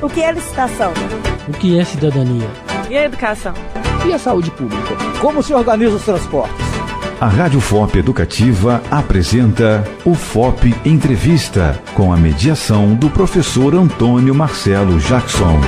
O que é licitação? O que é cidadania? E a educação? E a saúde pública? Como se organiza os transportes? A Rádio FOP Educativa apresenta o FOP Entrevista, com a mediação do professor Antônio Marcelo Jackson.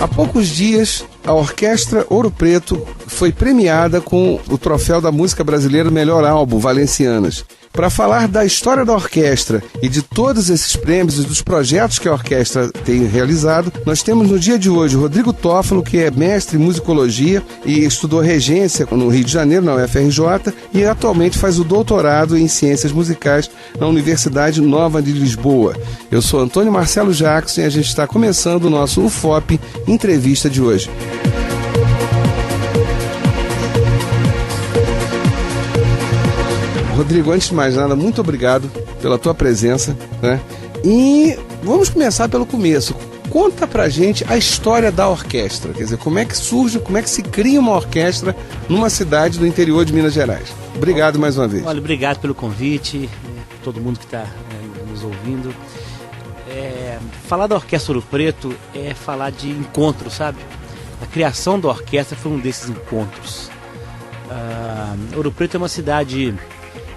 Há poucos dias, a Orquestra Ouro Preto foi premiada com o troféu da música brasileira Melhor Álbum, Valencianas. Para falar da história da orquestra e de todos esses prêmios e dos projetos que a orquestra tem realizado, nós temos no dia de hoje o Rodrigo Toffolo, que é mestre em musicologia e estudou regência no Rio de Janeiro, na UFRJ, e atualmente faz o doutorado em ciências musicais na Universidade Nova de Lisboa. Eu sou Antônio Marcelo Jackson e a gente está começando o nosso UFOP Entrevista de hoje. Rodrigo, antes de mais nada, muito obrigado pela tua presença, né? E vamos começar pelo começo. Conta pra gente a história da orquestra, quer dizer, como é que surge, como é que se cria uma orquestra numa cidade do interior de Minas Gerais. Obrigado mais uma vez. Olha, obrigado pelo convite, todo mundo que está nos ouvindo. Falar da Orquestra Ouro Preto é falar de encontro, sabe? A criação da orquestra foi um desses encontros. Ouro Preto é uma cidade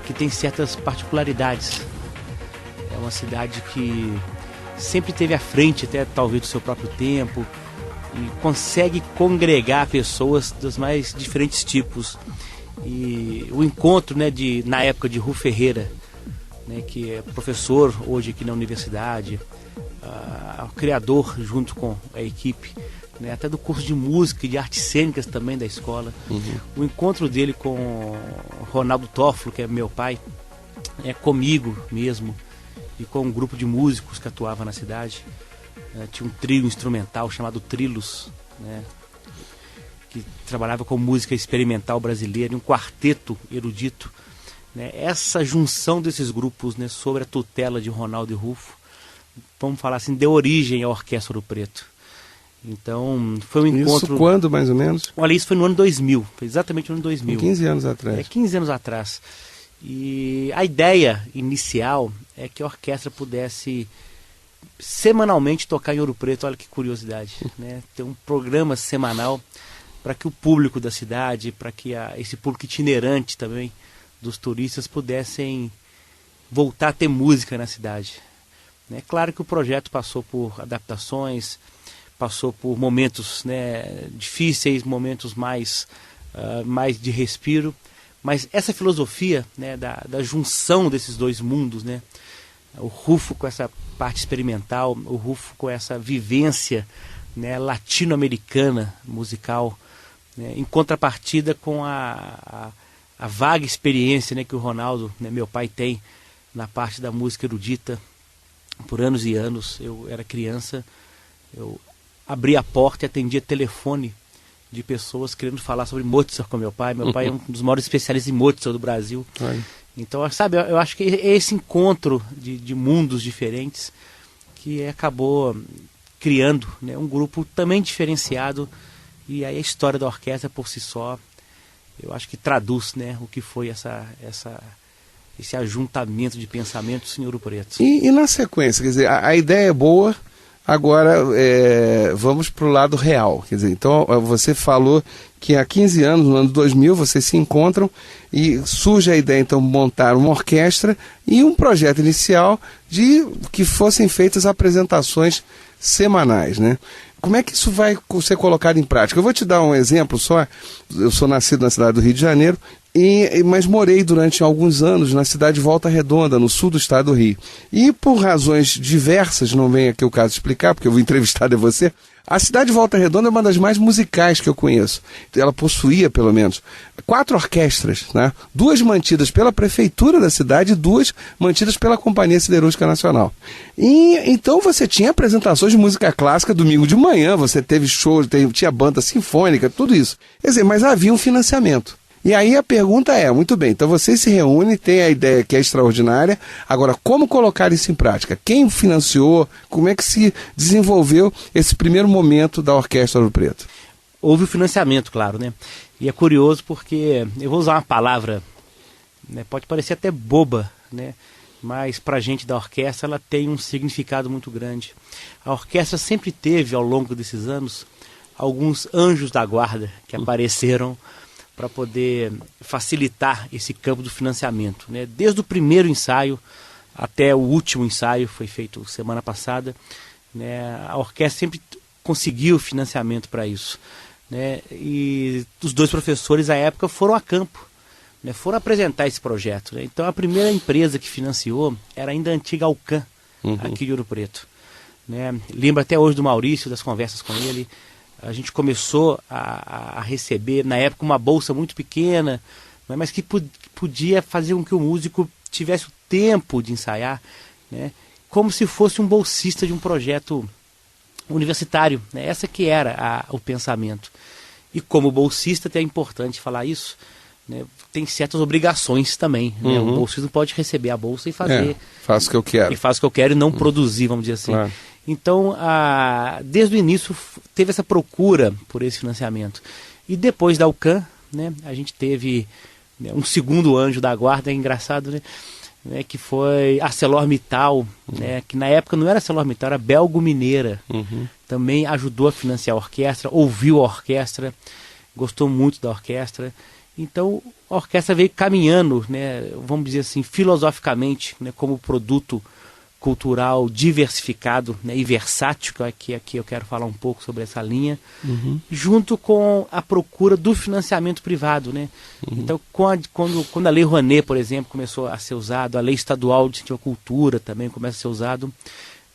que tem certas particularidades. É uma cidade que sempre esteve à frente, até talvez do seu próprio tempo, e consegue congregar pessoas dos mais diferentes tipos. E o encontro, na época de Rufo Ferreira, que é professor hoje aqui na universidade, o criador junto com a equipe, até do curso de música e de artes cênicas também da escola. O encontro dele com o Ronaldo Toffolo, que é meu pai, comigo mesmo, e com um grupo de músicos que atuava na cidade. Tinha um trio instrumental chamado Trilos, que trabalhava com música experimental brasileira, e um quarteto erudito. Essa junção desses grupos, sob a tutela de Ronaldo e Rufo, vamos falar assim, deu origem à Orquestra Ouro Preto. Então, foi um encontro... Isso quando, mais ou menos? Olha, isso foi no ano 2000, foi exatamente no ano 2000. 15 anos atrás. 15 anos atrás. E a ideia inicial é que a orquestra pudesse semanalmente tocar em Ouro Preto. Olha que curiosidade, ter um programa semanal para que o público da cidade, para que esse público itinerante também dos turistas pudessem voltar a ter música na cidade. Claro que o projeto passou por adaptações, passou por momentos difíceis, momentos mais de respiro, mas essa filosofia da junção desses dois mundos, o Rufo com essa parte experimental, o Rufo com essa vivência latino-americana musical, em contrapartida com a vaga experiência que o Ronaldo, meu pai, tem na parte da música erudita. Por anos e anos, eu era criança, eu abria a porta e atendia telefone de pessoas querendo falar sobre Mozart com meu pai. Meu pai é um dos maiores especialistas em Mozart do Brasil. Então, sabe, eu acho que é esse encontro de mundos diferentes que acabou criando um grupo também diferenciado. E aí a história da orquestra por si só, eu acho que traduz o que foi esse ajuntamento de pensamentos em Ouro Preto. E na sequência, quer dizer, a ideia é boa. Agora, vamos para o lado real. Quer dizer, então, você falou que há 15 anos, no ano 2000, vocês se encontram e surge a ideia, então, de montar uma orquestra e um projeto inicial de que fossem feitas apresentações semanais, Como é que isso vai ser colocado em prática? Eu vou te dar um exemplo só. Eu sou nascido na cidade do Rio de Janeiro, mas morei durante alguns anos na cidade de Volta Redonda, no sul do estado do Rio. E por razões diversas, não vem aqui o caso explicar, porque eu vou entrevistar de você, a cidade de Volta Redonda é uma das mais musicais que eu conheço. Ela possuía, pelo menos, 4 orquestras, 2 mantidas pela prefeitura da cidade e 2 mantidas pela Companhia Siderúrgica Nacional. E então você tinha apresentações de música clássica domingo de manhã, você teve show, tinha banda sinfônica, tudo isso. Quer dizer, mas havia um financiamento. E aí a pergunta é, muito bem, então vocês se reúnem, tem a ideia que é extraordinária, agora como colocar isso em prática? Quem financiou? Como é que se desenvolveu esse primeiro momento da Orquestra Ouro Preto? houve o financiamento, claro, né? E é curioso porque eu vou usar uma palavra, né, pode parecer até boba, né? Mas para a gente da orquestra ela tem um significado muito grande. A orquestra sempre teve, ao longo desses anos, alguns anjos da guarda que apareceram para poder facilitar esse campo do financiamento, né? Desde o primeiro ensaio até o último ensaio, foi feito semana passada, né? A orquestra sempre conseguiu financiamento para isso, né? E os dois professores à época foram a campo, né? Foram apresentar esse projeto, né? Então a primeira empresa que financiou era ainda a antiga Alcan, aqui de Ouro Preto, né? Lembro até hoje do Maurício, das conversas com ele. A gente começou a receber, na época, uma bolsa muito pequena, né, mas que podia fazer com que o músico tivesse o tempo de ensaiar, né, como se fosse um bolsista de um projeto universitário, né? Essa que era o pensamento. E como bolsista, até é importante falar isso, né, tem certas obrigações também, né? O bolsista não pode receber a bolsa e fazer... faço o que eu quero. E faz o que eu quero e não produzir, vamos dizer assim. Claro. Então, desde o início, teve essa procura por esse financiamento. E depois da UCAM, né, a gente teve, né, um segundo anjo da guarda, é engraçado, né, que foi a ArcelorMittal, né, que na época não era ArcelorMittal, era Belgo Mineira. Também ajudou a financiar a orquestra, ouviu a orquestra, gostou muito da orquestra. Então, a orquestra veio caminhando, né, vamos dizer assim, filosoficamente, né, como produto cultural diversificado, né, e versátil, que aqui eu quero falar um pouco sobre essa linha, junto com a procura do financiamento privado, né? Então, quando a Lei Rouanet, por exemplo, começou a ser usado, a Lei Estadual de Incentivo à Cultura também começa a ser usado,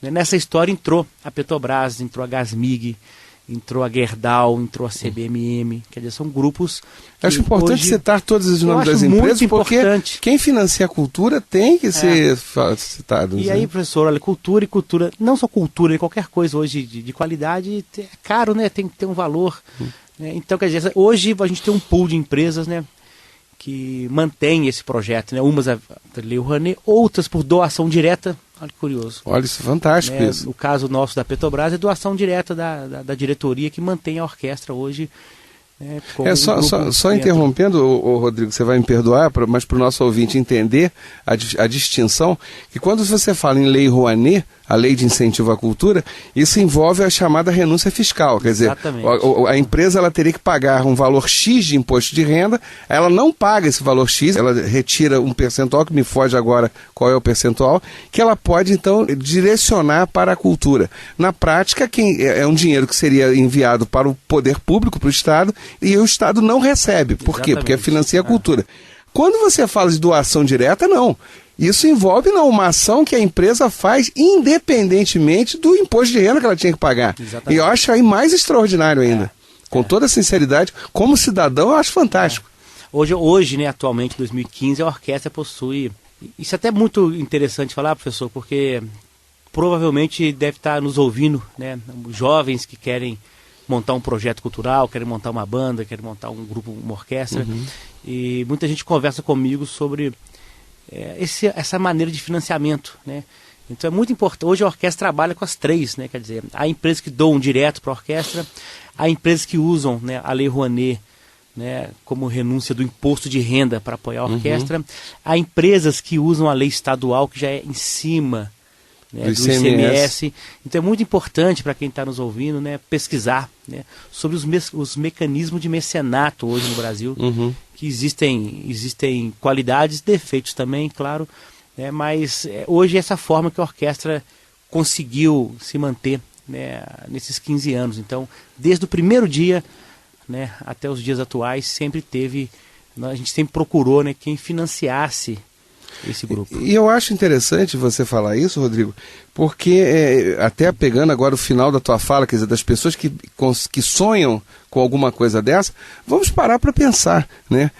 né, nessa história entrou a Petrobras, entrou a Gasmig, entrou a Gerdau, entrou a CBMM, quer dizer, são grupos... Acho importante citar todos os nomes das empresas, porque quem financia a cultura tem que ser citado. E aí, professor, olha, cultura, não só cultura, qualquer coisa hoje de qualidade é caro, né? Tem que ter um valor. Né? Então, quer dizer, hoje a gente tem um pool de empresas, né, que mantém esse projeto, né? Umas da Lei Rouanet, outras por doação direta. Olha que curioso. Olha, isso é fantástico, né? isso. O caso nosso da Petrobras é doação direta da diretoria que mantém a orquestra hoje. Né, só interrompendo, Rodrigo, você vai me perdoar, mas para o nosso ouvinte entender a distinção, que quando você fala em Lei Rouanet, a Lei de Incentivo à Cultura, isso envolve a chamada renúncia fiscal. Quer dizer, a empresa ela teria que pagar um valor X de imposto de renda, ela não paga esse valor X, ela retira um percentual, que me foge agora qual é o percentual, que ela pode, então, direcionar para a cultura. Na prática, é um dinheiro que seria enviado para o poder público, para o Estado, e o Estado não recebe. Por quê? Porque financia a cultura. Quando você fala de doação direta, não. Isso envolve uma ação que a empresa faz independentemente do imposto de renda que ela tinha que pagar. Exatamente. E eu acho aí mais extraordinário ainda. Com toda sinceridade, como cidadão, eu acho fantástico. Hoje, né, atualmente, 2015, a orquestra possui... Isso é até muito interessante falar, professor, porque provavelmente deve estar nos ouvindo, né, jovens que querem montar um projeto cultural, querem montar uma banda, querem montar um grupo, uma orquestra. E muita gente conversa comigo sobre... essa maneira de financiamento, né? Então é muito importante. Hoje a orquestra trabalha com as três, né? Quer dizer, há empresas que doam direto para a orquestra, há empresas que usam, né, a Lei Rouanet, né, como renúncia do imposto de renda para apoiar a orquestra, há empresas que usam a lei estadual, que já é em cima, né, do ICMS. Então é muito importante para quem está nos ouvindo, né, pesquisar, né, sobre os mecanismos de mecenato hoje no Brasil, que existem qualidades, defeitos também, claro, né, mas hoje é essa forma que a orquestra conseguiu se manter, né, nesses 15 anos. Então, desde o primeiro dia, né, até os dias atuais, a gente sempre procurou, né, quem financiasse esse grupo. E eu acho interessante você falar isso, Rodrigo, porque até pegando agora o final da tua fala, quer dizer, das pessoas que sonham com alguma coisa dessa, vamos parar para pensar, né?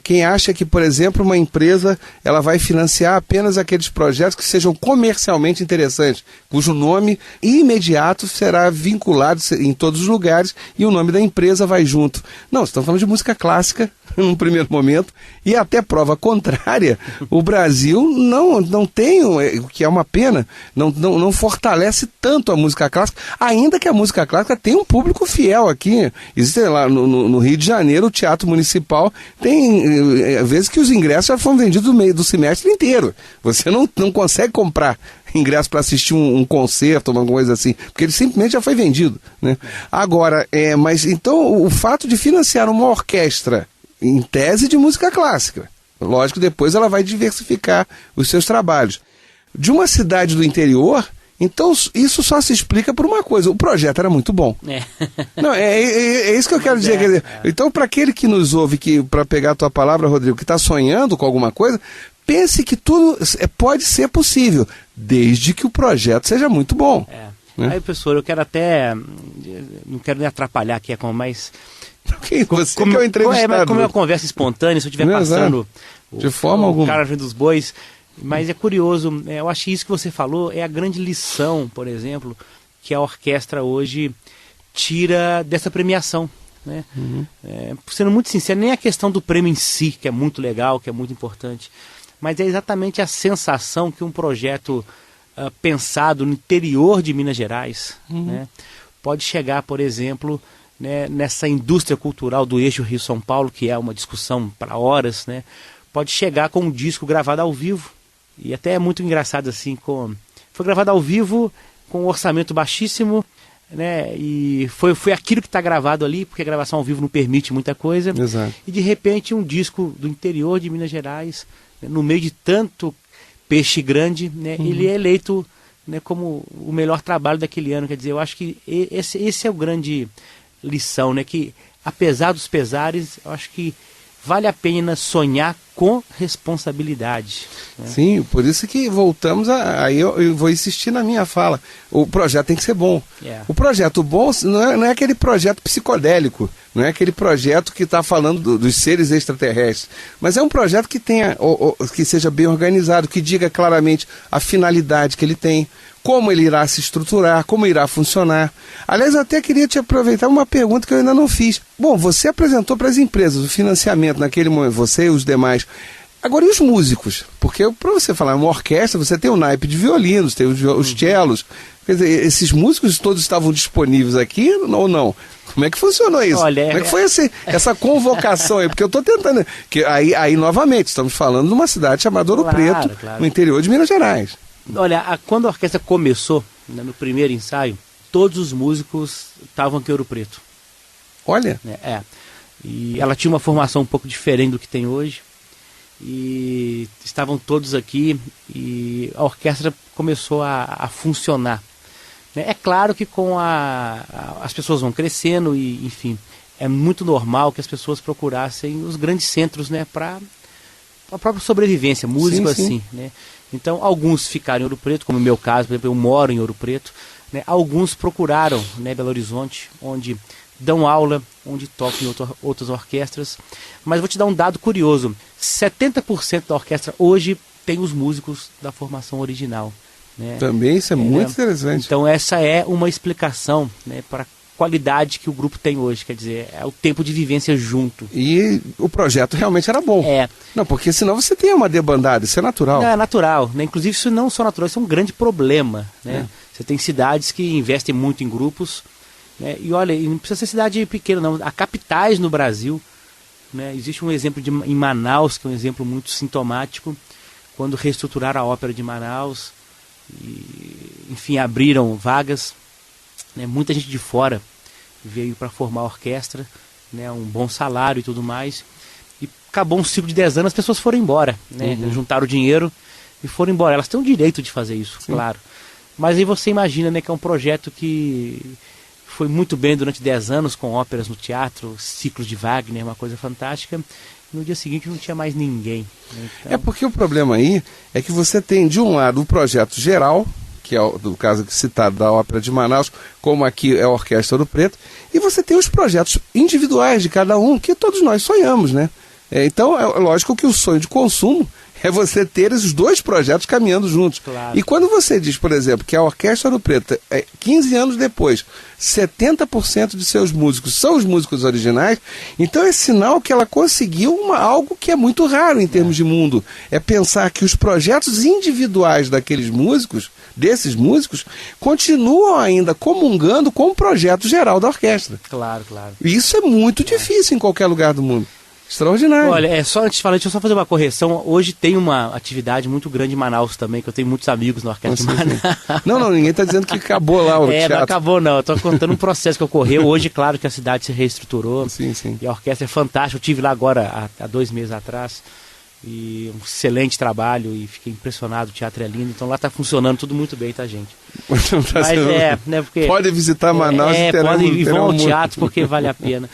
Quem acha que, por exemplo, uma empresa ela vai financiar apenas aqueles projetos que sejam comercialmente interessantes, cujo nome imediato será vinculado em todos os lugares e o nome da empresa vai junto. Não, estamos falando de música clássica, num primeiro momento, e até prova contrária, o Brasil não tem, o que é uma pena, não não fortalece tanto a música clássica, ainda que a música clássica tenha um público fiel aqui. Existe lá no Rio de Janeiro, o Teatro Municipal tem, às vezes que os ingressos já foram vendidos no meio do semestre inteiro. Você não consegue comprar ingresso para assistir um concerto, uma coisa assim, porque ele simplesmente já foi vendido, né? Agora, mas então o fato de financiar uma orquestra em tese de música clássica, lógico, depois ela vai diversificar os seus trabalhos. De uma cidade do interior, então isso só se explica por uma coisa: o projeto era muito bom. Não, é isso que eu quero dizer. Quer dizer, então, para aquele que nos ouve, para pegar a tua palavra, Rodrigo, que está sonhando com alguma coisa, pense que tudo pode ser possível, desde que o projeto seja muito bom. Né? Aí, professor, eu quero até, não quero nem atrapalhar aqui, mas... Você que é o entrevistado. Como é uma conversa espontânea, se eu estiver passando de forma alguma. O cara dos bois, mas é curioso, eu acho que isso que você falou é a grande lição, por exemplo, que a orquestra hoje tira dessa premiação. Né? Sendo muito sincero, nem a questão do prêmio em si, que é muito legal, que é muito importante, mas é exatamente a sensação que um projeto pensado no interior de Minas Gerais, né, pode chegar, por exemplo, né, nessa indústria cultural do eixo Rio-São Paulo, que é uma discussão para horas, né, pode chegar com um disco gravado ao vivo. E até é muito engraçado assim, foi gravado ao vivo com um orçamento baixíssimo, né, e foi aquilo que está gravado ali, porque a gravação ao vivo não permite muita coisa. Exato. E de repente um disco do interior de Minas Gerais, né, no meio de tanto peixe grande, né, ele é eleito, né, como o melhor trabalho daquele ano. Quer dizer, eu acho que esse é o grande lição, né, que apesar dos pesares, eu acho que vale a pena sonhar com responsabilidade. Né? Sim, por isso que voltamos aí eu vou insistir na minha fala. O projeto tem que ser bom. O projeto bom não é aquele projeto psicodélico, não é aquele projeto que está falando dos seres extraterrestres, mas é um projeto que tenha, que seja bem organizado, que diga claramente a finalidade que ele tem, como ele irá se estruturar, como irá funcionar. Aliás, eu até queria te aproveitar uma pergunta que eu ainda não fiz. Bom, você apresentou para as empresas o financiamento naquele momento, você e os demais. Agora, e os músicos? Porque para você falar uma orquestra, você tem o naipe de violinos, tem os cellos. Quer dizer, esses músicos todos estavam disponíveis aqui ou não? Como é que funcionou isso? Olha, como é que foi essa convocação aí? Porque eu estou tentando... Que aí, novamente, estamos falando de uma cidade chamada Ouro Preto, no interior de Minas Gerais. Olha, quando a orquestra começou, né, no primeiro ensaio, todos os músicos estavam aqui em Ouro Preto. Olha. E ela tinha uma formação um pouco diferente do que tem hoje. E estavam todos aqui e a orquestra começou a funcionar. Né? É claro que as pessoas vão crescendo e, enfim, é muito normal que as pessoas procurassem os grandes centros, né, para a própria sobrevivência, músico assim. Né? Então, alguns ficaram em Ouro Preto, como no meu caso, por exemplo, eu moro em Ouro Preto. Né? Alguns procuraram, né, Belo Horizonte, onde dão aula, onde tocam em outras orquestras. Mas vou te dar um dado curioso: 70% da orquestra hoje tem os músicos da formação original. Né? Também isso é muito interessante. Então essa é uma explicação, né, para a qualidade que o grupo tem hoje. Quer dizer, é o tempo de vivência junto. E o projeto realmente era bom. Não, porque senão você tem uma debandada, isso é natural. Não, é natural. Né? Inclusive isso não é só natural, isso é um grande problema. Né? Você tem cidades que investem muito em grupos. Né? E olha, não precisa ser cidade pequena, não. Há capitais no Brasil. Né? Existe um exemplo em Manaus, que é um exemplo muito sintomático, quando reestruturaram a ópera de Manaus, e, enfim, abriram vagas. Né? Muita gente de fora veio para formar a orquestra, né? Um bom salário e tudo mais. E acabou um ciclo de 10 anos, as pessoas foram embora. Né? Juntaram o dinheiro e foram embora. Elas têm o direito de fazer isso, claro. Mas aí você imagina, né, que é um projeto que foi muito bem durante 10 anos, com óperas no teatro, ciclos de Wagner, uma coisa fantástica. No dia seguinte não tinha mais ninguém. Né? Então... É porque o problema aí é que você tem, de um lado, o projeto geral, que é o caso citado da Ópera de Manaus, como aqui é a Orquestra Ouro Preto, e você tem os projetos individuais de cada um, que todos nós sonhamos, né? Então, é lógico que o sonho de consumo é você ter os dois projetos caminhando juntos. Claro. E quando você diz, por exemplo, que a Orquestra Ouro Preto, 15 anos depois, 70% de seus músicos são os músicos originais, então é sinal que ela conseguiu algo que é muito raro em termos de mundo. É pensar que os projetos individuais desses músicos, continuam ainda comungando com o projeto geral da orquestra. Claro, claro. E isso é muito difícil em qualquer lugar do mundo. Extraordinário. Olha, só antes de falar, deixa eu só fazer uma correção. Hoje tem uma atividade muito grande em Manaus também, que eu tenho muitos amigos na Orquestra de Manaus. Não, ninguém está dizendo que acabou lá o teatro. Não acabou não, eu estou contando um processo que ocorreu. Hoje, claro que a cidade se reestruturou. Sim, sim. E a orquestra é fantástica. Eu estive lá agora, há 2 meses atrás, e um excelente trabalho, e fiquei impressionado, o teatro é lindo. Então lá está funcionando tudo muito bem, tá, gente? Mas né, porque... Pode visitar Manaus e vão ao teatro, porque vale a pena.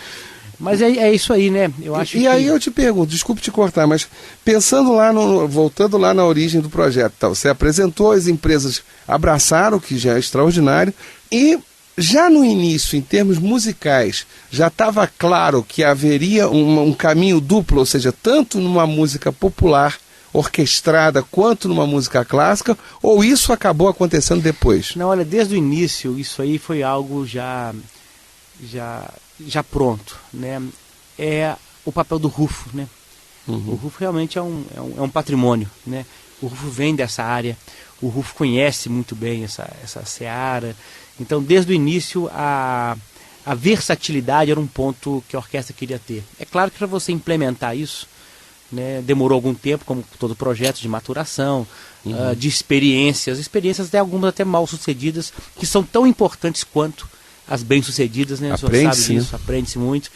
Mas é isso aí, né? Eu acho aí eu te pergunto, desculpe te cortar, mas pensando lá, voltando lá na origem do projeto, tá, você apresentou, as empresas abraçaram, o que já é extraordinário, e já no início, em termos musicais, já estava claro que haveria um caminho duplo, ou seja, tanto numa música popular, orquestrada, quanto numa música clássica, ou isso acabou acontecendo depois? Não, olha, desde o início, isso aí foi algo já pronto, né? É o papel do Rufo, né? O Rufo realmente é um patrimônio, né? O Rufo vem dessa área, o Rufo conhece muito bem essa seara. Então, desde o início, a versatilidade era um ponto que a orquestra queria ter. É claro que para você implementar isso, né, demorou algum tempo, como todo projeto de maturação, de experiências até algumas até mal sucedidas, que são tão importantes quanto as bem-sucedidas, né? O senhor sabe disso, aprende-se muito.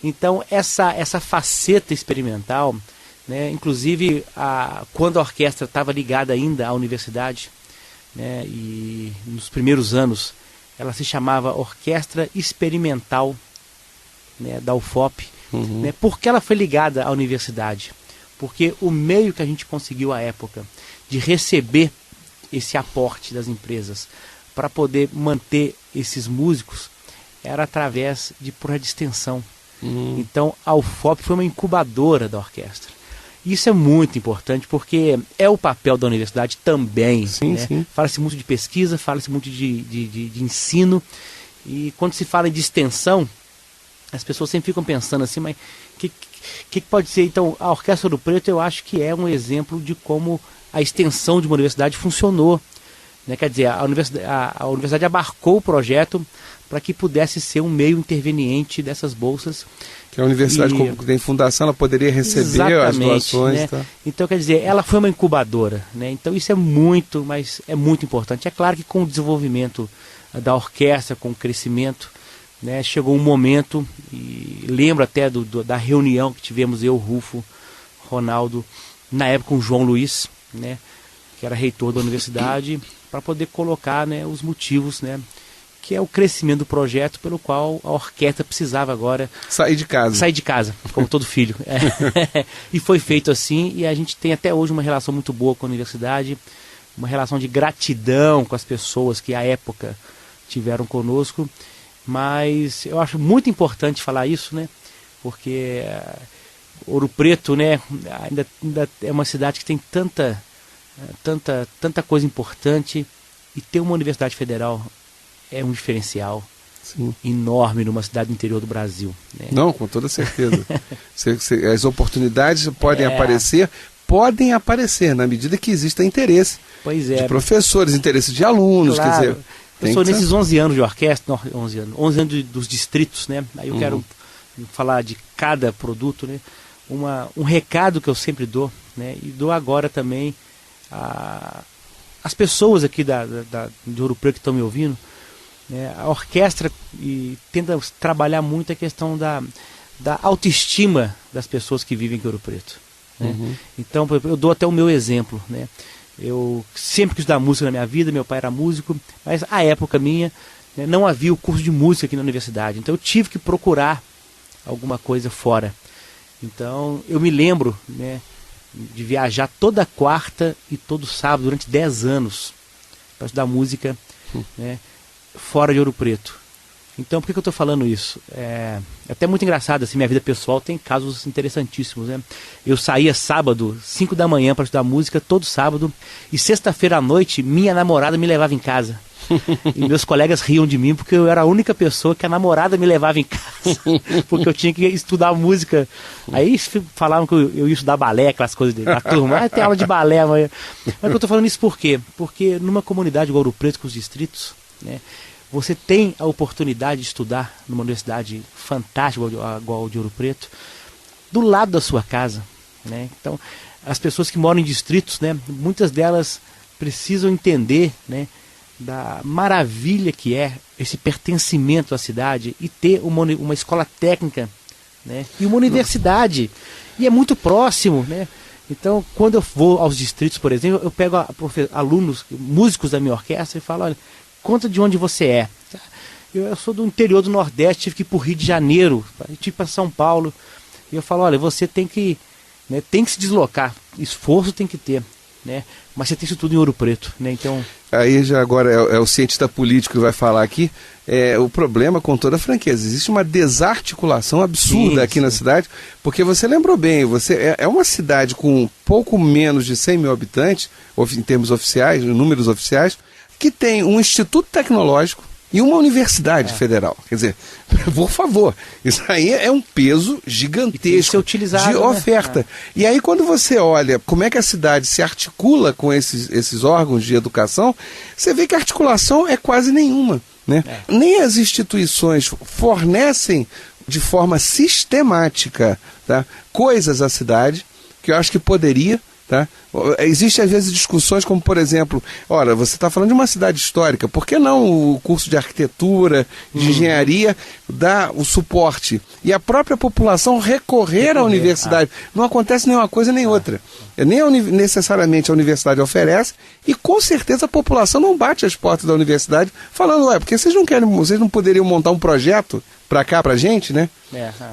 Então, essa faceta experimental, né? Inclusive, quando a orquestra estava ligada ainda à universidade, né? E nos primeiros anos, ela se chamava Orquestra Experimental, né? Da UFOP, né? Por que ela foi ligada à universidade? Porque o meio que a gente conseguiu à época de receber esse aporte das empresas para poder manter esses músicos era através de projeto de extensão. Então a UFOP foi uma incubadora da orquestra. Isso é muito importante porque é o papel da universidade também. Sim, né? sim. Fala-se muito de pesquisa, fala-se muito de ensino, e quando se fala de extensão, as pessoas sempre ficam pensando assim, mas o que pode ser? Então, a Orquestra Ouro Preto eu acho que é um exemplo de como a extensão de uma universidade funcionou. Né? Quer dizer, a universidade abarcou o projeto para que pudesse ser um meio interveniente dessas bolsas. Que a universidade, como tem fundação, ela poderia receber as doações. Né? Tá? Então, quer dizer, ela foi uma incubadora. Né? Então, isso é muito importante. É claro que com o desenvolvimento da orquestra, com o crescimento, né, chegou um momento, e lembro até da reunião que tivemos eu, Rufo, Ronaldo, na época com o João Luiz, né, que era reitor da universidade, para poder colocar, né, os motivos, né, que é o crescimento do projeto pelo qual a orquestra precisava agora sair de casa, como todo filho. E foi feito assim, e a gente tem até hoje uma relação muito boa com a universidade, uma relação de gratidão com as pessoas que à época tiveram conosco. Mas eu acho muito importante falar isso, né? Porque Ouro Preto, né, ainda é uma cidade que tem tanta coisa importante, e ter uma universidade federal é um diferencial. Sim. Enorme numa cidade do interior do Brasil. Né? Não, com toda certeza. As oportunidades podem aparecer na medida que exista interesse de professores, interesse de alunos, claro. Quer dizer... Eu sou nesses 11 anos de orquestra, 11 anos dos distritos, né? Aí eu quero falar de cada produto, né? Um recado que eu sempre dou, né? E dou agora também as pessoas aqui de Ouro Preto que estão me ouvindo, né? A orquestra tenta trabalhar muito a questão da autoestima das pessoas que vivem em Ouro Preto. Né? Então, eu dou até o meu exemplo, né? Eu sempre quis dar música na minha vida, meu pai era músico, mas à época minha, né, não havia o curso de música aqui na universidade, então eu tive que procurar alguma coisa fora. Então eu me lembro, né, de viajar toda quarta e todo sábado durante 10 anos para estudar música, né, fora de Ouro Preto. Então, por que eu estou falando isso? É até muito engraçado, assim, minha vida pessoal tem casos interessantíssimos, né? Eu saía sábado, 5 da manhã para estudar música, todo sábado, e sexta-feira à noite, minha namorada me levava em casa. E meus colegas riam de mim porque eu era a única pessoa que a namorada me levava em casa, porque eu tinha que estudar música. Aí falavam que eu ia estudar balé, aquelas coisas da turma, tem aula de balé amanhã. Mas eu estou falando isso por quê? Porque numa comunidade igual Ouro Preto, com os distritos, né, você tem a oportunidade de estudar numa universidade fantástica igual de Ouro Preto, do lado da sua casa, né? Então, as pessoas que moram em distritos, né, muitas delas precisam entender, né, da maravilha que é esse pertencimento à cidade e ter uma escola técnica, né, e uma universidade. E é muito próximo, né? Então, quando eu vou aos distritos, por exemplo, eu pego alunos, músicos da minha orquestra e falo, olha, conta de onde você é. Eu sou do interior do Nordeste, tive que ir para o Rio de Janeiro, tive para São Paulo. E eu falo, olha, você tem que se deslocar, esforço tem que ter, né? Mas você tem isso tudo em Ouro Preto, né? Então... Aí já agora é o cientista político que vai falar aqui, o problema com toda a franqueza, existe uma desarticulação absurda aqui na cidade, porque você lembrou bem, é uma cidade com pouco menos de 100 mil habitantes, em termos oficiais, em números oficiais, que tem um instituto tecnológico e uma universidade federal. Quer dizer, por favor, isso aí é um peso gigantesco utilizado, de oferta. Né? E aí quando você olha como é que a cidade se articula com esses órgãos de educação, você vê que a articulação é quase nenhuma. Né? Nem as instituições fornecem de forma sistemática, tá, coisas à cidade, que eu acho que poderia. Tá? Existem às vezes discussões como, por exemplo, olha, você está falando de uma cidade histórica, por que não o curso de arquitetura, de engenharia, dá o suporte e a própria população recorrer à universidade? Não acontece nenhuma coisa nem outra. Nem necessariamente a universidade oferece, e com certeza a população não bate as portas da universidade falando, ué, porque vocês não poderiam montar um projeto para cá, pra gente, né?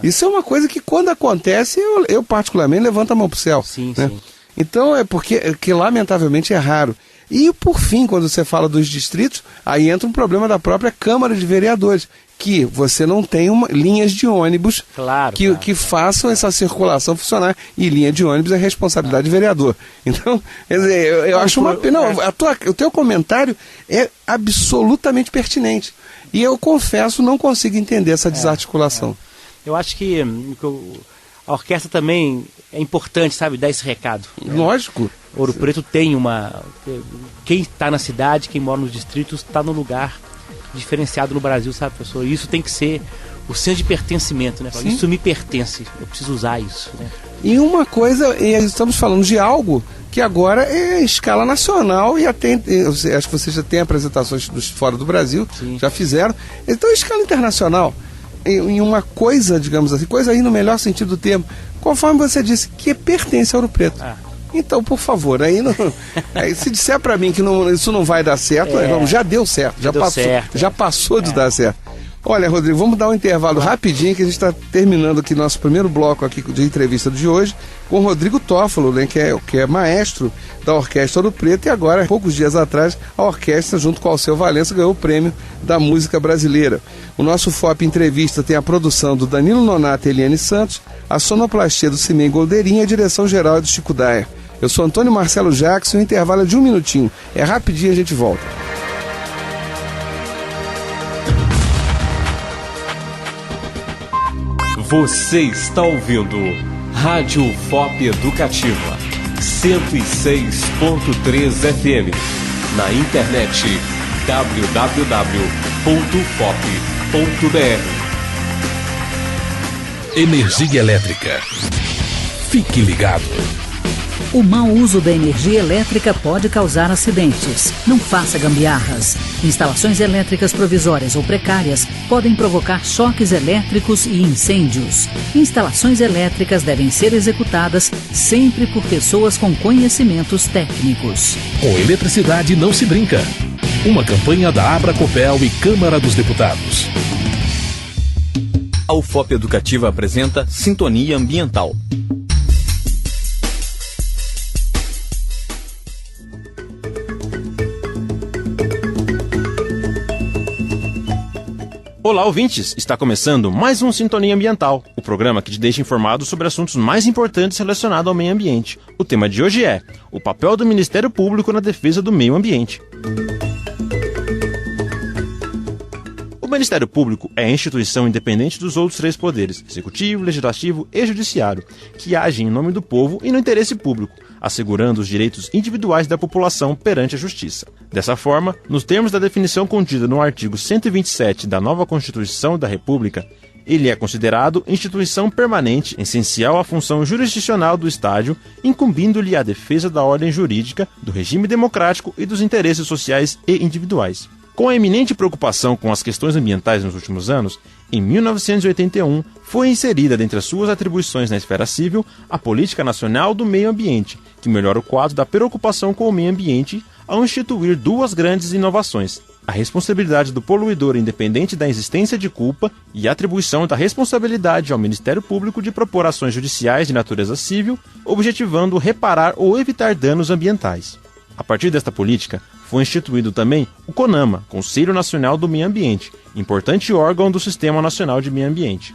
Isso é uma coisa que quando acontece, eu particularmente levanto a mão pro céu. Sim, né? sim. Então é porque lamentavelmente é raro. E por fim, quando você fala dos distritos, aí entra um problema da própria Câmara de Vereadores, que você não tem linhas de ônibus que façam essa circulação funcionar. E linha de ônibus é responsabilidade do vereador. Então, quer dizer, eu acho uma pena. O teu comentário é absolutamente pertinente. E eu confesso, não consigo entender essa desarticulação. Eu acho que a orquestra também é importante, sabe, dar esse recado. Lógico. Ouro Preto tem quem está na cidade, quem mora nos distritos, está no lugar diferenciado no Brasil, sabe, professor? E isso tem que ser o senso de pertencimento, né? Sim. Isso me pertence, eu preciso usar isso, né? E uma coisa, estamos falando de algo que agora é em escala nacional e até, acho que vocês já têm apresentações fora do Brasil, sim, já fizeram, então em escala internacional. Em uma coisa, digamos assim, coisa aí no melhor sentido do termo, conforme você disse, que pertence a Ouro Preto. Então, por favor, aí se disser para mim que isso não vai dar certo, já deu certo, já passou de dar certo. Olha, Rodrigo, vamos dar um intervalo rapidinho, que a gente está terminando aqui nosso primeiro bloco aqui de entrevista de hoje com o Rodrigo Toffolo, né, que é maestro da Orquestra Ouro Preto, e agora, poucos dias atrás, a orquestra, junto com o Alceu Valença, ganhou o prêmio da música brasileira. O nosso FOP Entrevista tem a produção do Danilo Nonato e Eliane Santos, a sonoplastia do Cimei Goldeirinha e a direção geral do Chico Daia. Eu sou Antônio Marcelo Jackson, o intervalo é de 1 minutinho. É rapidinho, a gente volta. Você está ouvindo Rádio FOP Educativa 106.3 FM. Na internet www.fop.br. Energia elétrica. Fique ligado. O mau uso da energia elétrica pode causar acidentes. Não faça gambiarras. Instalações elétricas provisórias ou precárias podem provocar choques elétricos e incêndios. Instalações elétricas devem ser executadas sempre por pessoas com conhecimentos técnicos. Com eletricidade não se brinca. Uma campanha da Abracopel e Câmara dos Deputados. A UFOP Educativa apresenta Sintonia Ambiental. Olá, ouvintes! Está começando mais um Sintonia Ambiental, o programa que te deixa informado sobre assuntos mais importantes relacionados ao meio ambiente. O tema de hoje é o papel do Ministério Público na defesa do meio ambiente. O Ministério Público é a instituição independente dos outros três poderes, executivo, legislativo e judiciário, que agem em nome do povo e no interesse público, assegurando os direitos individuais da população perante a justiça. Dessa forma, nos termos da definição contida no artigo 127 da nova Constituição da República, ele é considerado instituição permanente, essencial à função jurisdicional do Estado, incumbindo-lhe a defesa da ordem jurídica, do regime democrático e dos interesses sociais e individuais. Com a eminente preocupação com as questões ambientais nos últimos anos, em 1981 foi inserida dentre as suas atribuições na esfera civil a Política Nacional do Meio Ambiente, que melhora o quadro da preocupação com o meio ambiente ao instituir duas grandes inovações: a responsabilidade do poluidor independente da existência de culpa e a atribuição da responsabilidade ao Ministério Público de propor ações judiciais de natureza civil, objetivando reparar ou evitar danos ambientais. A partir desta política, foi instituído também o CONAMA, Conselho Nacional do Meio Ambiente, importante órgão do Sistema Nacional de Meio Ambiente.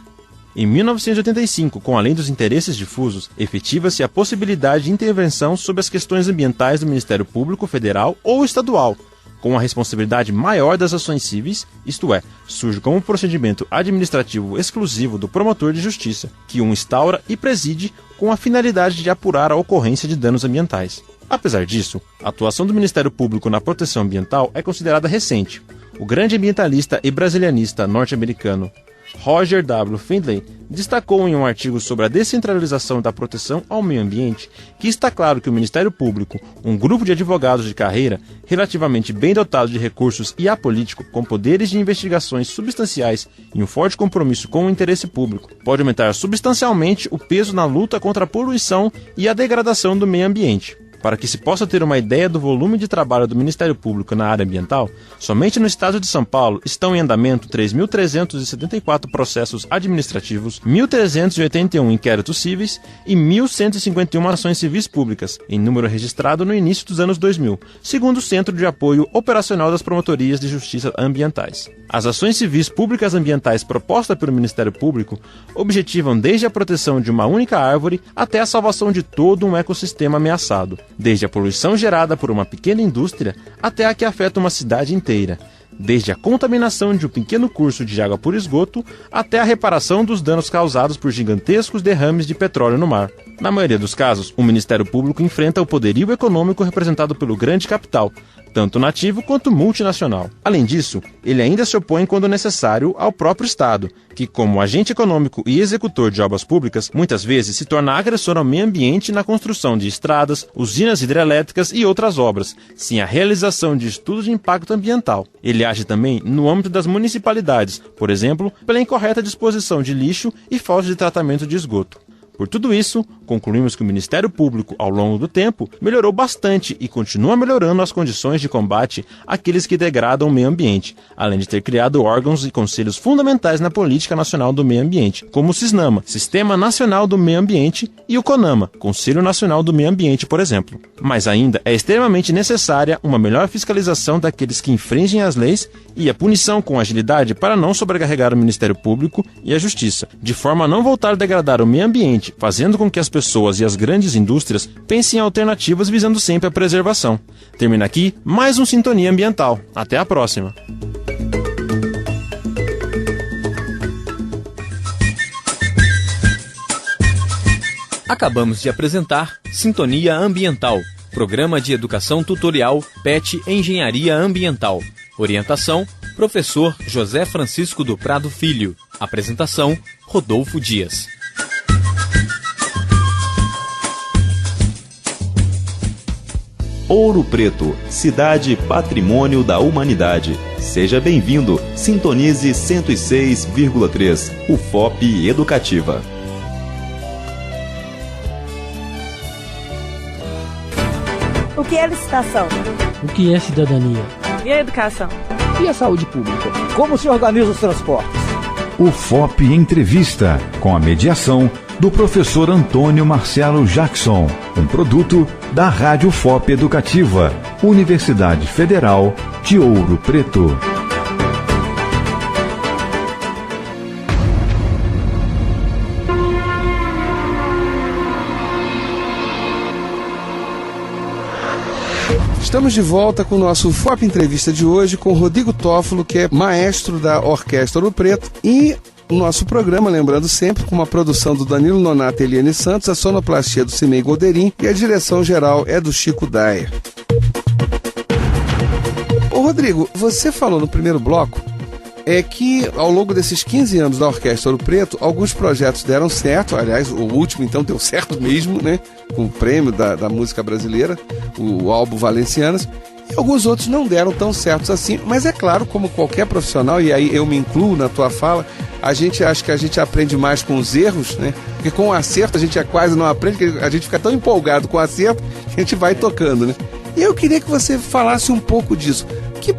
Em 1985, com a Lei dos Interesses Difusos, efetiva-se a possibilidade de intervenção sobre as questões ambientais do Ministério Público Federal ou Estadual, com a responsabilidade maior das ações cíveis, isto é, surge como procedimento administrativo exclusivo do promotor de justiça, que o instaura e preside com a finalidade de apurar a ocorrência de danos ambientais. Apesar disso, a atuação do Ministério Público na proteção ambiental é considerada recente. O grande ambientalista e brasilianista norte-americano Roger W. Findlay destacou em um artigo sobre a descentralização da proteção ao meio ambiente que está claro que o Ministério Público, um grupo de advogados de carreira relativamente bem dotado de recursos e apolítico, com poderes de investigações substanciais e um forte compromisso com o interesse público, pode aumentar substancialmente o peso na luta contra a poluição e a degradação do meio ambiente. Para que se possa ter uma ideia do volume de trabalho do Ministério Público na área ambiental, somente no estado de São Paulo estão em andamento 3.374 processos administrativos, 1.381 inquéritos cíveis e 1.151 ações civis públicas, em número registrado no início dos anos 2000, segundo o Centro de Apoio Operacional das Promotorias de Justiça Ambientais. As ações civis públicas ambientais propostas pelo Ministério Público objetivam desde a proteção de uma única árvore até a salvação de todo um ecossistema ameaçado, desde a poluição gerada por uma pequena indústria até a que afeta uma cidade inteira, desde a contaminação de um pequeno curso de água por esgoto até a reparação dos danos causados por gigantescos derrames de petróleo no mar. Na maioria dos casos, o Ministério Público enfrenta o poderio econômico representado pelo grande capital, tanto nativo quanto multinacional. Além disso, ele ainda se opõe, quando necessário, ao próprio Estado, que, como agente econômico e executor de obras públicas, muitas vezes se torna agressor ao meio ambiente na construção de estradas, usinas hidrelétricas e outras obras, sem a realização de estudos de impacto ambiental. Ele age também no âmbito das municipalidades, por exemplo, pela incorreta disposição de lixo e falta de tratamento de esgoto. Por tudo isso, concluímos que o Ministério Público, ao longo do tempo, melhorou bastante e continua melhorando as condições de combate àqueles que degradam o meio ambiente, além de ter criado órgãos e conselhos fundamentais na Política Nacional do Meio Ambiente, como o SISNAMA, Sistema Nacional do Meio Ambiente, e o CONAMA, Conselho Nacional do Meio Ambiente, por exemplo. Mas ainda é extremamente necessária uma melhor fiscalização daqueles que infringem as leis e a punição com agilidade para não sobrecarregar o Ministério Público e a Justiça, de forma a não voltar a degradar o meio ambiente, fazendo com que as pessoas e as grandes indústrias pensem em alternativas visando sempre a preservação. Termina aqui mais um Sintonia Ambiental. Até a próxima! Acabamos de apresentar Sintonia Ambiental, programa de educação tutorial PET Engenharia Ambiental. Orientação, professor José Francisco do Prado Filho. Apresentação, Rodolfo Dias. Ouro Preto, cidade patrimônio da humanidade. Seja bem-vindo, sintonize 106,3, UFOP Educativa. O que é licitação? O que é cidadania? E a educação? E a saúde pública? Como se organiza os transportes? UFOP Entrevista, com a mediação do professor Antônio Marcelo Jackson, um produto da Rádio UFOP Educativa, Universidade Federal de Ouro Preto. Estamos de volta com o nosso FOP Entrevista de hoje com Rodrigo Toffolo, que é maestro da Orquestra Ouro Preto, e o nosso programa, lembrando sempre, com uma produção do Danilo Nonato e Eliane Santos, a sonoplastia do Cimei Golderim e a direção geral é do Chico Daia. Ô Rodrigo, você falou no primeiro bloco que ao longo desses 15 anos da Orquestra Ouro Preto, alguns projetos deram certo, aliás, o último então deu certo mesmo, né? Com o prêmio da música brasileira, o álbum Valencianas, e alguns outros não deram tão certos assim, mas é claro, como qualquer profissional, e aí eu me incluo na tua fala, acho que a gente aprende mais com os erros, né? Porque com o acerto a gente quase não aprende, porque a gente fica tão empolgado com o acerto que a gente vai tocando, né? E eu queria que você falasse um pouco disso. Que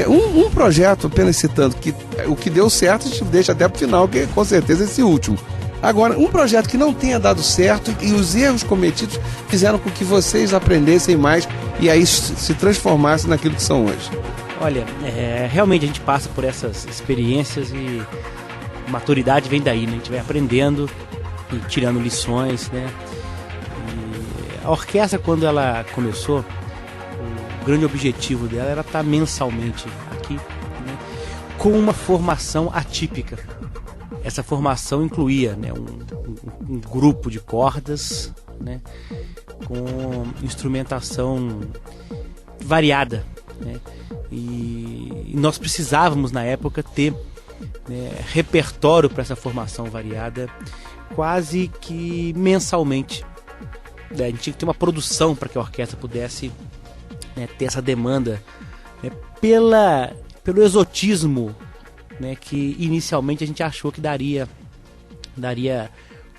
um projeto, apenas citando, que o que deu certo a gente deixa até pro final, que é com certeza esse último. Agora, um projeto que não tenha dado certo e os erros cometidos fizeram com que vocês aprendessem mais e aí se transformassem naquilo que são hoje. Olha, realmente a gente passa por essas experiências e maturidade vem daí, né? A gente vai aprendendo e tirando lições, né? E a orquestra, quando ela começou, o grande objetivo dela era estar mensalmente aqui, né, com uma formação atípica. Essa formação incluía, né, um grupo de cordas, né, com instrumentação variada, né, e nós precisávamos na época ter, né, repertório para essa formação variada quase que mensalmente, né. A gente tinha que ter uma produção para que a orquestra pudesse, né, ter essa demanda, né, pelo exotismo, né, que inicialmente a gente achou que daria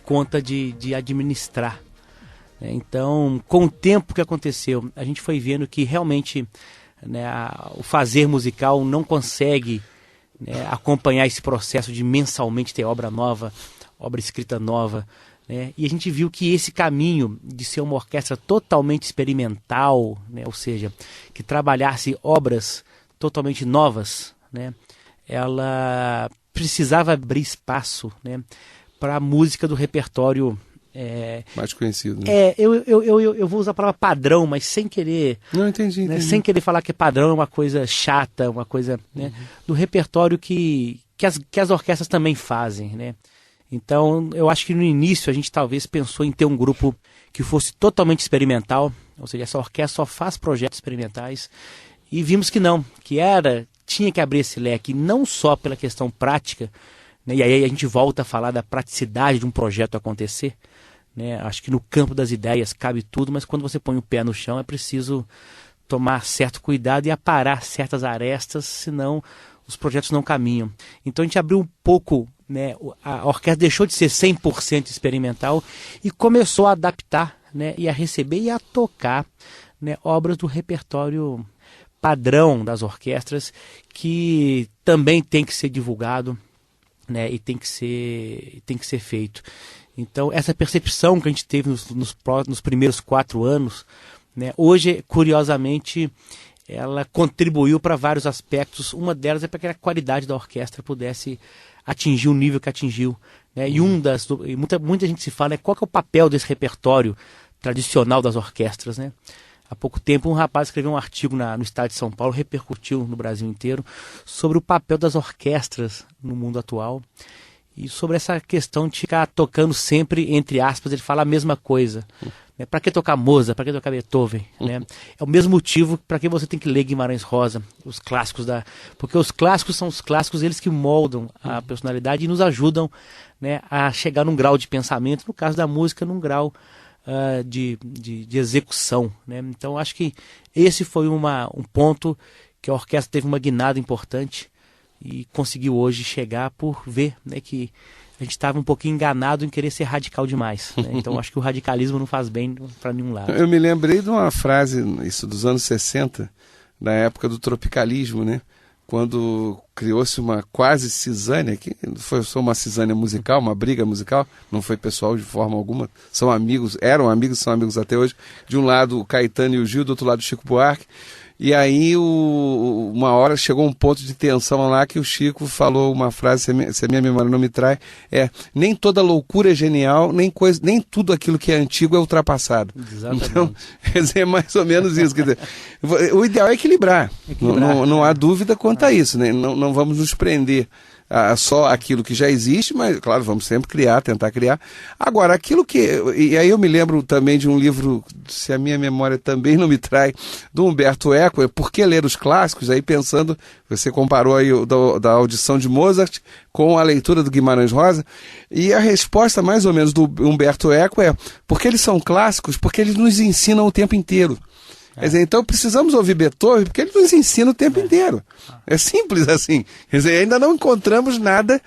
conta de administrar, né. Então, com o tempo que aconteceu, a gente foi vendo que realmente, né, o fazer musical não consegue, né, acompanhar esse processo de mensalmente ter obra nova, obra escrita nova, né? E a gente viu que esse caminho de ser uma orquestra totalmente experimental, né, ou seja, que trabalhasse obras totalmente novas, né, ela precisava abrir espaço, né, para a música do repertório mais conhecido, né? Eu vou usar a palavra padrão, mas sem querer. Não, entendi. Né, sem querer falar que padrão é uma coisa chata, uma coisa, né, do repertório que as orquestras também fazem, né? Então, eu acho que no início a gente talvez pensou em ter um grupo que fosse totalmente experimental, ou seja, essa orquestra só faz projetos experimentais, e vimos que não, tinha que abrir esse leque, não só pela questão prática, né, e aí a gente volta a falar da praticidade de um projeto acontecer, né, acho que no campo das ideias cabe tudo, mas quando você põe o pé no chão é preciso tomar certo cuidado e aparar certas arestas, senão os projetos não caminham. Então a gente abriu um pouco, né, a orquestra deixou de ser 100% experimental e começou a adaptar, né, e a receber e a tocar, né, obras do repertório padrão das orquestras, que também tem que ser divulgado, né, e tem que ser feito. Então essa percepção que a gente teve nos primeiros 4 anos, né, hoje, curiosamente, ela contribuiu para vários aspectos. Uma delas é para que a qualidade da orquestra pudesse atingir o nível que atingiu, né? E muita gente se fala, qual que é o papel desse repertório tradicional das orquestras, né? Há pouco tempo um rapaz escreveu um artigo no Estado de São Paulo, repercutiu no Brasil inteiro, sobre o papel das orquestras no mundo atual e sobre essa questão de ficar tocando sempre, entre aspas, ele fala a mesma coisa. Né? Para que tocar Mozart? Para que tocar Beethoven? Né? É o mesmo motivo para que você tem que ler Guimarães Rosa, os clássicos porque os clássicos são os clássicos, eles que moldam a personalidade e nos ajudam, né, a chegar num grau de pensamento, no caso da música, num grau de execução, né? Então acho que esse foi um ponto que a orquestra teve uma guinada importante e conseguiu hoje chegar por ver, né, que a gente estava um pouquinho enganado em querer ser radical demais, né? Então acho que o radicalismo não faz bem para nenhum lado. Eu me lembrei de uma frase, isso dos anos 60, da época do tropicalismo, né? Quando criou-se uma quase cisânia, que foi só uma cisânia musical, uma briga musical, não foi pessoal de forma alguma, são amigos, são amigos até hoje, de um lado o Caetano e o Gil, do outro lado o Chico Buarque, E aí, uma hora chegou um ponto de tensão lá que o Chico falou uma frase, se a minha memória não me trai, nem toda loucura é genial, nem tudo aquilo que é antigo é ultrapassado. Exatamente. Então, quer dizer, é mais ou menos isso. Quer dizer, o ideal é equilibrar. Não há dúvida quanto a isso, né? Não vamos nos prender a só aquilo que já existe, mas, claro, vamos sempre tentar criar. Agora, aquilo que... E aí eu me lembro também de um livro, se a minha memória também não me trai, do Humberto Eco, Por que ler os clássicos? Aí pensando, você comparou aí da audição de Mozart com a leitura do Guimarães Rosa, e a resposta mais ou menos do Humberto Eco é: porque eles são clássicos, porque eles nos ensinam o tempo inteiro. Quer dizer, então precisamos ouvir Beethoven porque ele nos ensina o tempo inteiro. É simples assim. Quer dizer, ainda não encontramos nada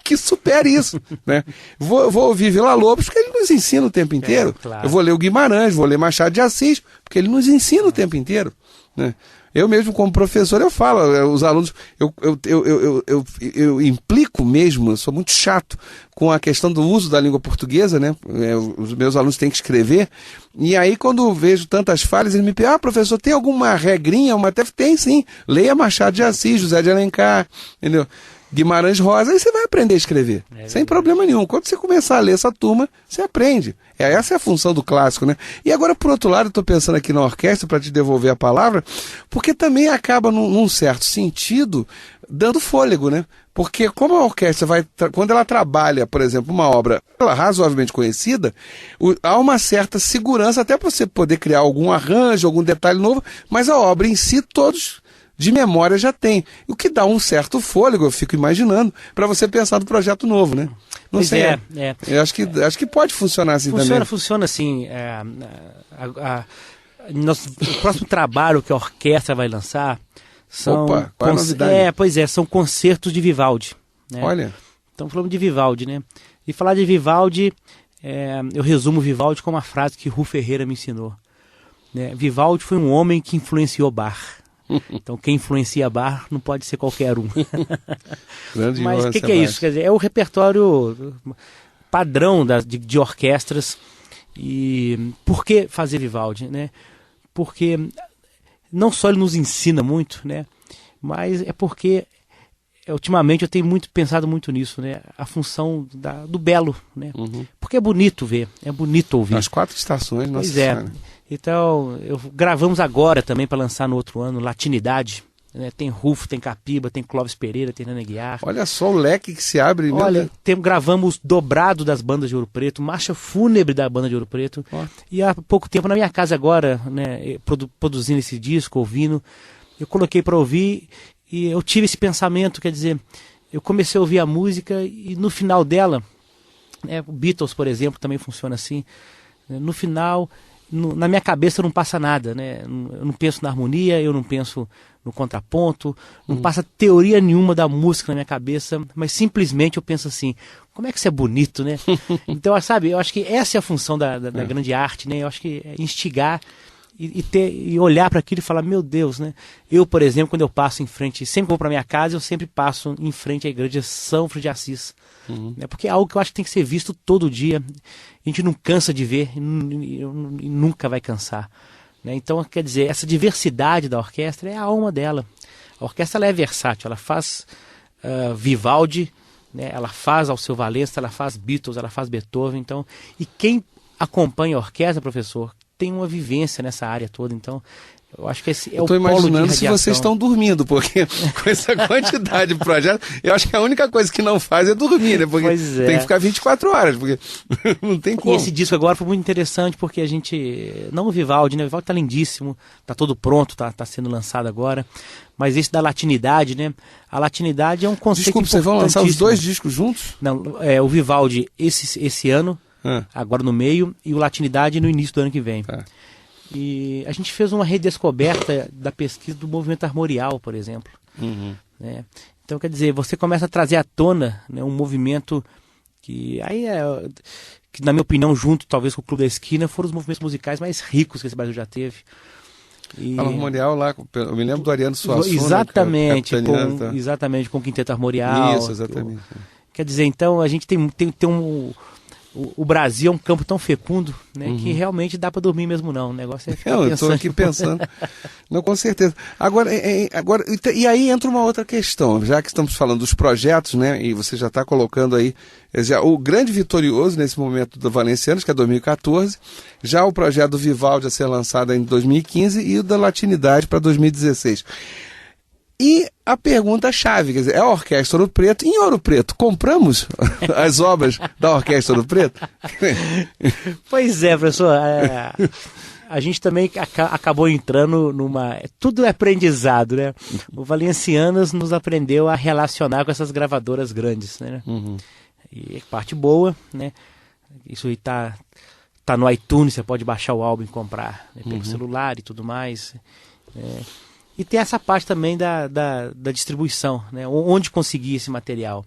que supere isso, né? Vou ouvir Villa-Lobos porque ele nos ensina o tempo inteiro. Claro. Eu vou ler o Guimarães, vou ler Machado de Assis porque ele nos ensina o tempo inteiro, né? Eu mesmo, como professor, eu falo, os alunos, eu implico mesmo, eu sou muito chato com a questão do uso da língua portuguesa, né? Os meus alunos têm que escrever, e aí quando eu vejo tantas falhas, eles me perguntam: professor, tem alguma regrinha? Tem sim, leia Machado de Assis, José de Alencar, entendeu? Guimarães Rosa, aí você vai aprender a escrever, sem problema nenhum. Quando você começar a ler essa turma, você aprende. Essa é a função do clássico, né? E agora, por outro lado, eu estou pensando aqui na orquestra, para te devolver a palavra, porque também acaba, num certo sentido, dando fôlego, né? Porque como a orquestra quando ela trabalha, por exemplo, uma obra razoavelmente conhecida, há uma certa segurança até para você poder criar algum arranjo, algum detalhe novo, mas a obra em si, todos de memória já tem. O que dá um certo fôlego, eu fico imaginando, para você pensar no projeto novo, né? Não pois sei. Eu acho que pode funcionar assim também. Funciona assim. O próximo trabalho que a orquestra vai lançar são... Opa, qual é a novidade? São concertos de Vivaldi. Né? Olha. Então falando de Vivaldi, né? E falar de Vivaldi, eu resumo Vivaldi com uma frase que Ru Ferreira me ensinou. Né? Vivaldi foi um homem que influenciou Bach. Então quem influencia Bach não pode ser qualquer um. Mas o que é isso? Quer dizer, é o repertório padrão de orquestras. E por que fazer Vivaldi, né? Porque não só ele nos ensina muito, né? Mas é porque ultimamente eu tenho pensado muito nisso, né? A função do belo, né? Uhum. Porque é bonito ver, é bonito ouvir. As 4 estações, nossa senhora. Então, gravamos agora também para lançar no outro ano, Latinidade. Né? Tem Rufo, tem Capiba, tem Clóvis Pereira, tem Nana Guiar. Olha só o leque que se abre. Olha, gravamos Dobrado das bandas de Ouro Preto, Marcha Fúnebre da banda de Ouro Preto. E há pouco tempo, na minha casa agora, né, produzindo esse disco, ouvindo, eu coloquei para ouvir e eu tive esse pensamento, quer dizer, eu comecei a ouvir a música e no final dela, né, o Beatles, por exemplo, também funciona assim, né, no final... Na minha cabeça não passa nada, né? Eu não penso na harmonia, eu não penso no contraponto, não passa teoria nenhuma da música na minha cabeça, mas simplesmente eu penso assim, como é que isso é bonito, né? Então, sabe, eu acho que essa é a função da grande arte, né? Eu acho que é instigar e olhar para aquilo e falar, meu Deus, né? Eu, por exemplo, quando eu passo em frente, sempre vou para minha casa, eu sempre passo em frente à igreja de São Francisco de Assis. Né? Porque é algo que eu acho que tem que ser visto todo dia. A gente não cansa de ver e nunca vai cansar. Né? Então, quer dizer, essa diversidade da orquestra é a alma dela. A orquestra ela é versátil, ela faz Vivaldi, né? Ela faz Alceu Valença, ela faz Beatles, ela faz Beethoven. Então, e quem acompanha a orquestra, professor, tem uma vivência nessa área toda, então eu acho que esse é o polo de radiação. Estou imaginando se vocês estão dormindo, porque com essa quantidade de projetos, eu acho que a única coisa que não faz é dormir, né? Porque tem que ficar 24 horas, porque não tem como. E esse disco agora foi muito interessante, porque a gente, não o Vivaldi, né? O Vivaldi tá lindíssimo, tá todo pronto, tá sendo lançado agora, mas esse da latinidade, né? A latinidade é um conceito importantíssimo. Desculpa, vocês vão lançar os 2 discos juntos? Não, o Vivaldi esse ano, agora no meio, e o Latinidade no início do ano que vem. E a gente fez uma redescoberta da pesquisa do movimento armorial, por exemplo. Né? Então, quer dizer, você começa a trazer à tona, né, um movimento que, que, na minha opinião, junto talvez com o Clube da Esquina, foram os movimentos musicais mais ricos que esse Brasil já teve. A armorial lá, eu me lembro do Ariano Suassuna. Exatamente, exatamente, com o Quinteto Armorial. Isso, exatamente. Quer dizer, então, a gente tem o Brasil é um campo tão fecundo, né, que realmente dá para dormir mesmo não. O negócio é ficar Eu pensando. estou aqui pensando. Não, com certeza. Agora, e aí entra uma outra questão, já que estamos falando dos projetos, né, e você já está colocando aí o grande vitorioso nesse momento do Valencianos, que é 2014, já o projeto do Vivaldi a ser lançado em 2015 e o da Latinidade para 2016. E a pergunta-chave, quer dizer, é a Orquestra Ouro Preto. Em Ouro Preto, compramos as obras da Orquestra Ouro Preto? Pois é, professor. A gente também acabou entrando numa... Tudo é aprendizado, né? O Valencianos nos aprendeu a relacionar com essas gravadoras grandes, né? E parte boa, né? Isso aí tá no iTunes, você pode baixar o álbum e comprar, né, pelo celular e tudo mais. E tem essa parte também da distribuição, né? Onde conseguir esse material.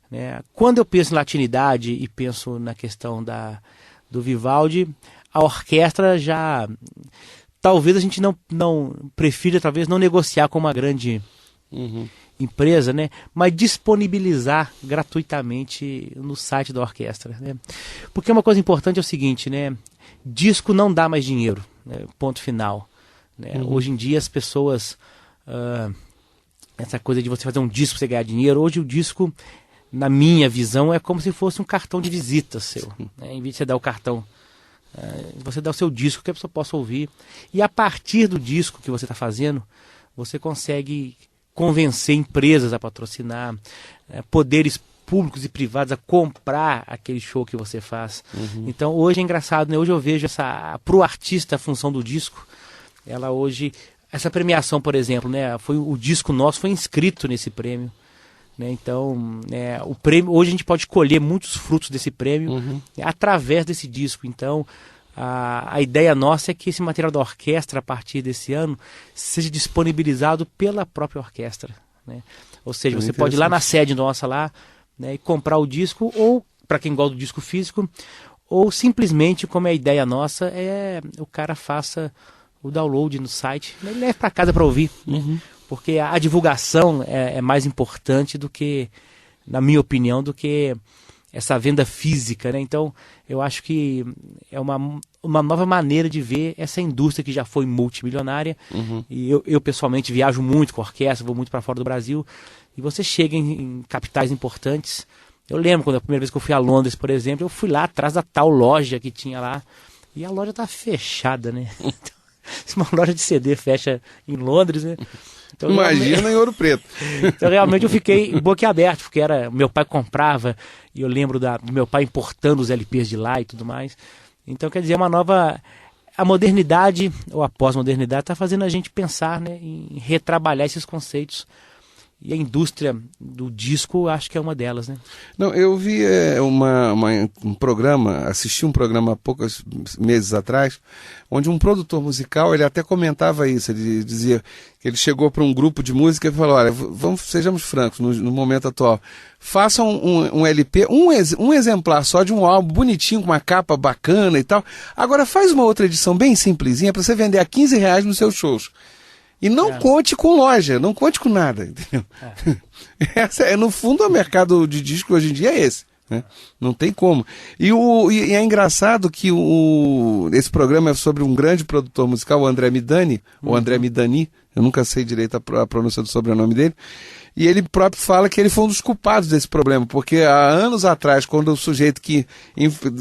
Né? Quando eu penso em latinidade e penso na questão do Vivaldi, a orquestra já... Talvez a gente não prefira, talvez, não negociar com uma grande empresa, né? Mas disponibilizar gratuitamente no site da orquestra. Né? Porque uma coisa importante é o seguinte, né? Disco não dá mais dinheiro, né? Ponto final. Né? Hoje em dia as pessoas, essa coisa de você fazer um disco para você ganhar dinheiro, hoje o disco, na minha visão, é como se fosse um cartão de visita seu. Né? Em vez de você dar o cartão, você dá o seu disco que a pessoa possa ouvir. E a partir do disco que você está fazendo, você consegue convencer empresas a patrocinar, poderes públicos e privados a comprar aquele show que você faz. Então hoje é engraçado, né? Hoje eu vejo para o artista a função do disco. Ela hoje, essa premiação, por exemplo, né, o disco nosso foi inscrito nesse prêmio, né, então o prêmio, hoje a gente pode colher muitos frutos desse prêmio através desse disco. Então a ideia nossa é que esse material da orquestra, a partir desse ano, seja disponibilizado pela própria orquestra, né? Ou seja, você pode ir lá na sede nossa lá, né, e comprar o disco, ou para quem gosta do disco físico, ou simplesmente, como é a ideia nossa, o cara faça o download no site, ele leva para casa para ouvir, né? Porque a divulgação é mais importante do que, na minha opinião, do que essa venda física, né? Então, eu acho que é uma nova maneira de ver essa indústria que já foi multimilionária. E eu pessoalmente viajo muito com a orquestra, vou muito para fora do Brasil, e você chega em capitais importantes. Eu lembro quando a primeira vez que eu fui a Londres, por exemplo, eu fui lá atrás da tal loja que tinha lá, e a loja tá fechada, né? Se uma loja de CD fecha em Londres, né? Então, imagina em Ouro Preto. Então realmente eu fiquei boquiaberto, porque meu pai comprava, e eu lembro do meu pai importando os LPs de lá e tudo mais. Então, quer dizer, a modernidade, ou a pós-modernidade, está fazendo a gente pensar, né, em retrabalhar esses conceitos. E a indústria do disco, acho que é uma delas, né? Não, eu vi um programa, assisti um programa há poucos meses atrás, onde um produtor musical, ele até comentava isso, ele dizia que ele chegou para um grupo de música e falou, olha, sejamos francos, no momento atual, façam um LP, um exemplar só de um álbum bonitinho, com uma capa bacana e tal, agora faz uma outra edição bem simplesinha para você vender a R$15 nos seus shows. E não conte com loja, não conte com nada, entendeu? No fundo, o mercado de disco hoje em dia é esse, né? Não tem como. E é engraçado que esse programa é sobre um grande produtor musical, o André Midani, ou André Midani, eu nunca sei direito a pronúncia do sobrenome dele, e ele próprio fala que ele foi um dos culpados desse problema, porque há anos atrás, quando o sujeito que,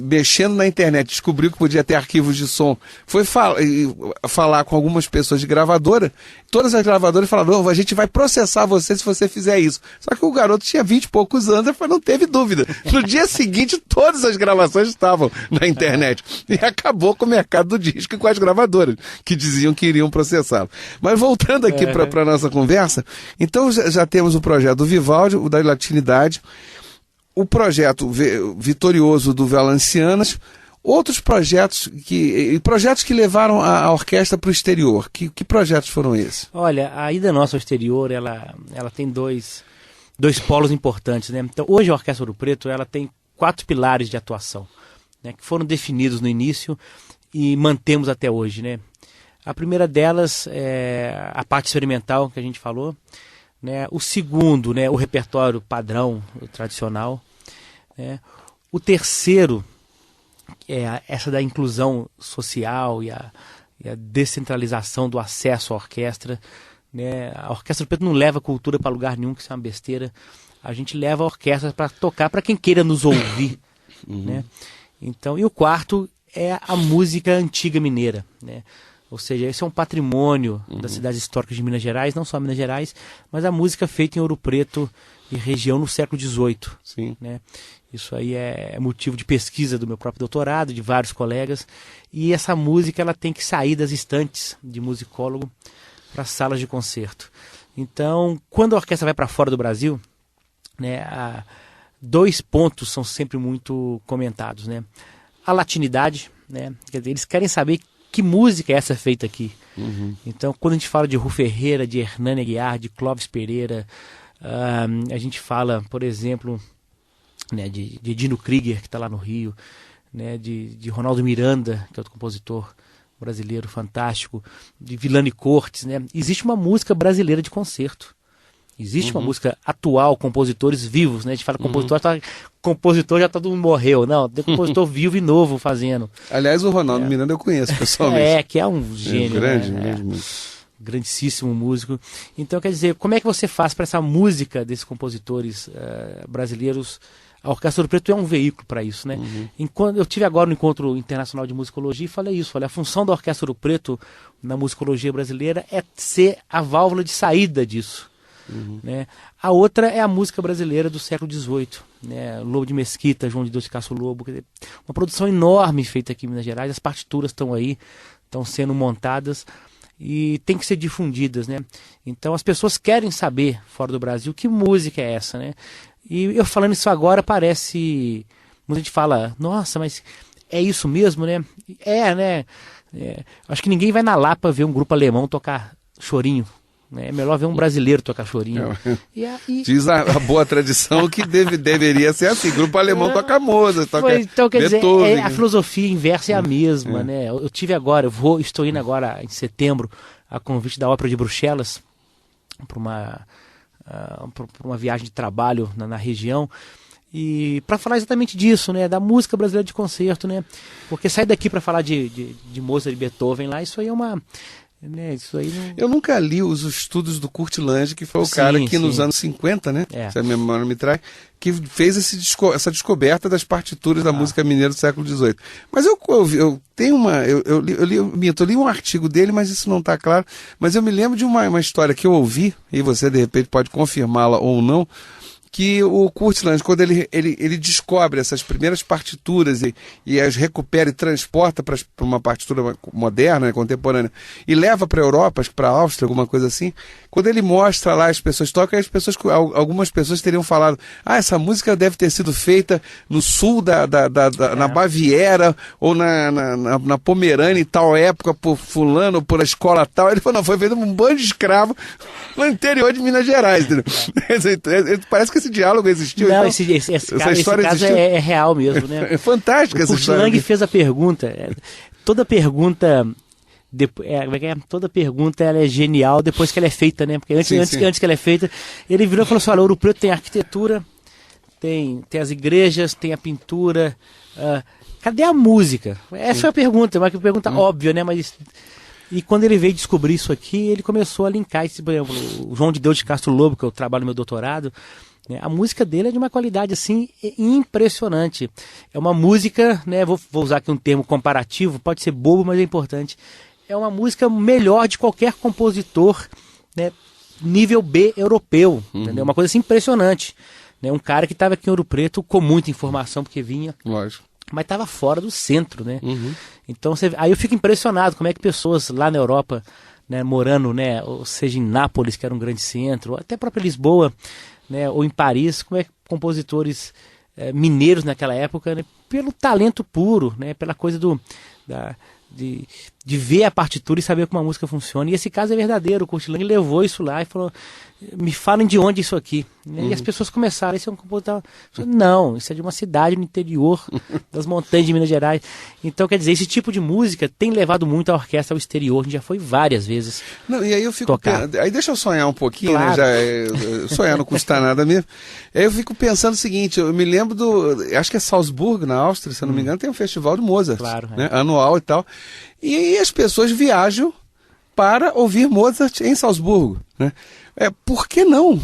mexendo na internet, descobriu que podia ter arquivos de som, foi falar com algumas pessoas de gravadora, todas as gravadoras falaram, não, a gente vai processar você se você fizer isso. Só que o garoto tinha 20 e poucos anos e não teve dúvida. No dia seguinte, todas as gravações estavam na internet. E acabou com o mercado do disco e com as gravadoras, que diziam que iriam processá-lo. Mas voltando aqui para a nossa conversa, então já temos o projeto do Vivaldi, o da Latinidade, o projeto vitorioso do Valencianas, outros projetos que levaram a orquestra para o exterior. Que projetos foram esses? Olha, a ida nossa ao exterior, ela tem dois polos importantes, né? Então, hoje a Orquestra Ouro Preto, ela tem 4 pilares de atuação, né, que foram definidos no início e mantemos até hoje, né? A primeira delas é a parte experimental que a gente falou, né? O segundo, né, o repertório padrão, o tradicional, né? O terceiro essa da inclusão social e a descentralização do acesso à orquestra, né? A Orquestra Ouro Preto não leva cultura para lugar nenhum, que isso é uma besteira. A gente leva a orquestra para tocar para quem queira nos ouvir, né? Então, e o quarto é a música antiga mineira, né? Ou seja, esse é um patrimônio das cidades históricas de Minas Gerais, não só Minas Gerais, mas a música feita em Ouro Preto e região no século XVIII. Sim. Né? Isso aí é motivo de pesquisa do meu próprio doutorado, de vários colegas. E essa música ela tem que sair das estantes de musicólogo para salas de concerto. Então, quando a orquestra vai para fora do Brasil, né, dois pontos são sempre muito comentados, né? A latinidade, né? Quer dizer, eles querem saber que música é essa feita aqui. Então, quando a gente fala de Ru Ferreira, de Hernani Aguiar, de Clóvis Pereira, a gente fala, por exemplo, né, de Dino Krieger, que está lá no Rio, né, de Ronaldo Miranda, que é outro compositor brasileiro fantástico, de Villani Cortes, né? Existe uma música brasileira de concerto. Existe uma música atual, compositores vivos, né? A gente fala compositor já todo mundo morreu. Não, tem compositor vivo e novo fazendo. Aliás, o Ronaldo Miranda eu conheço pessoalmente. Que é um gênio, grande, né? grande grandíssimo músico. Então, quer dizer, como é que você faz para essa música desses compositores brasileiros? A Orquestra Ouro Preto é um veículo para isso, né? Eu tive agora no Encontro Internacional de Musicologia e falei isso. A função da Orquestra Ouro Preto na musicologia brasileira é ser a válvula de saída disso. Né? A outra é a música brasileira do século XVIII, né? Lobo de Mesquita, João de Deus de Castro Lobo, quer dizer, uma produção enorme feita aqui em Minas Gerais. As partituras estão aí, estão sendo montadas e tem que ser difundidas, né? Então as pessoas querem saber fora do Brasil que música é essa, né? E eu falando isso agora parece, muita gente fala, nossa, mas é isso mesmo, né? Né? Acho que ninguém vai na Lapa ver um grupo alemão tocar chorinho. É melhor ver um brasileiro tocar chorinho. Diz a boa tradição que deveria ser assim. Grupo alemão toca Mozart, toca então, quer Beethoven. Dizer, a filosofia inversa é a mesma. Né? Eu tive agora, estou indo agora em setembro a convite da Ópera de Bruxelas para uma viagem de trabalho na região. E para falar exatamente disso, né, da música brasileira de concerto, né? Porque sair daqui para falar de Mozart e Beethoven lá, isso aí é uma... Né, isso aí não... Eu nunca li os estudos do Kurt Lange, que foi o cara que nos anos 50, né, se a memória me traz, que fez essa descoberta das partituras da música mineira do século XVIII. Mas eu tenho eu li um artigo dele, mas isso não está claro, mas eu me lembro de uma história que eu ouvi, e você de repente pode confirmá-la ou não, que o Kurt Lange, quando ele descobre essas primeiras partituras e as recupera e transporta para uma partitura moderna, né, contemporânea, e leva para a Europa, acho que para a Áustria, alguma coisa assim, quando ele mostra lá, as pessoas tocam, algumas pessoas teriam falado, essa música deve ter sido feita no sul na Baviera, ou na Pomerânia, em tal época, por fulano, por a escola tal. Ele falou, não, foi feito um bando de escravo no interior de Minas Gerais. Parece que esse diálogo existiu. Não, então, esse caso é real mesmo, né? É fantástico essa história. O Kurt Lange fez a pergunta. Toda pergunta ela é genial depois que ela é feita, né? Porque antes que ela é feita, ele virou e falou assim: olha, Ouro Preto tem arquitetura, tem as igrejas, tem a pintura. Cadê a música? Essa foi a pergunta, uma pergunta óbvia, né? Mas... E quando ele veio descobrir isso aqui, ele começou a linkar esse, por exemplo, o João de Deus de Castro Lobo, que eu trabalho no meu doutorado, né, a música dele é de uma qualidade assim impressionante. É uma música, né, vou usar aqui um termo comparativo, pode ser bobo, mas é importante. É uma música melhor de qualquer compositor, né, nível B europeu, entendeu? Uma coisa assim impressionante. Né, um cara que estava aqui em Ouro Preto com muita informação, porque vinha... Lógico. Mas estava fora do centro, né? Então, aí eu fico impressionado como é que pessoas lá na Europa, né, morando, né, ou seja, em Nápoles, que era um grande centro, ou até própria Lisboa, né, ou em Paris, como é que compositores mineiros naquela época, né, pelo talento puro, né, pela coisa de ver a partitura e saber como a música funciona. E esse caso é verdadeiro. O Kurt Lange levou isso lá e falou: me falem de onde isso aqui. Né? E as pessoas começaram, esse é um compositor... Não, isso é de uma cidade no interior das montanhas de Minas Gerais. Então, quer dizer, esse tipo de música tem levado muito a orquestra ao exterior. A gente já foi várias vezes. Não, e aí eu fico... Aí deixa eu sonhar um pouquinho, claro. Né? Sonhar não custa nada mesmo. Aí eu fico pensando o seguinte, eu me lembro acho que é Salzburgo, na Áustria, se eu não me engano, tem um festival de Mozart, claro, né? Anual e tal. E aí as pessoas viajam para ouvir Mozart em Salzburgo, né? Por que não?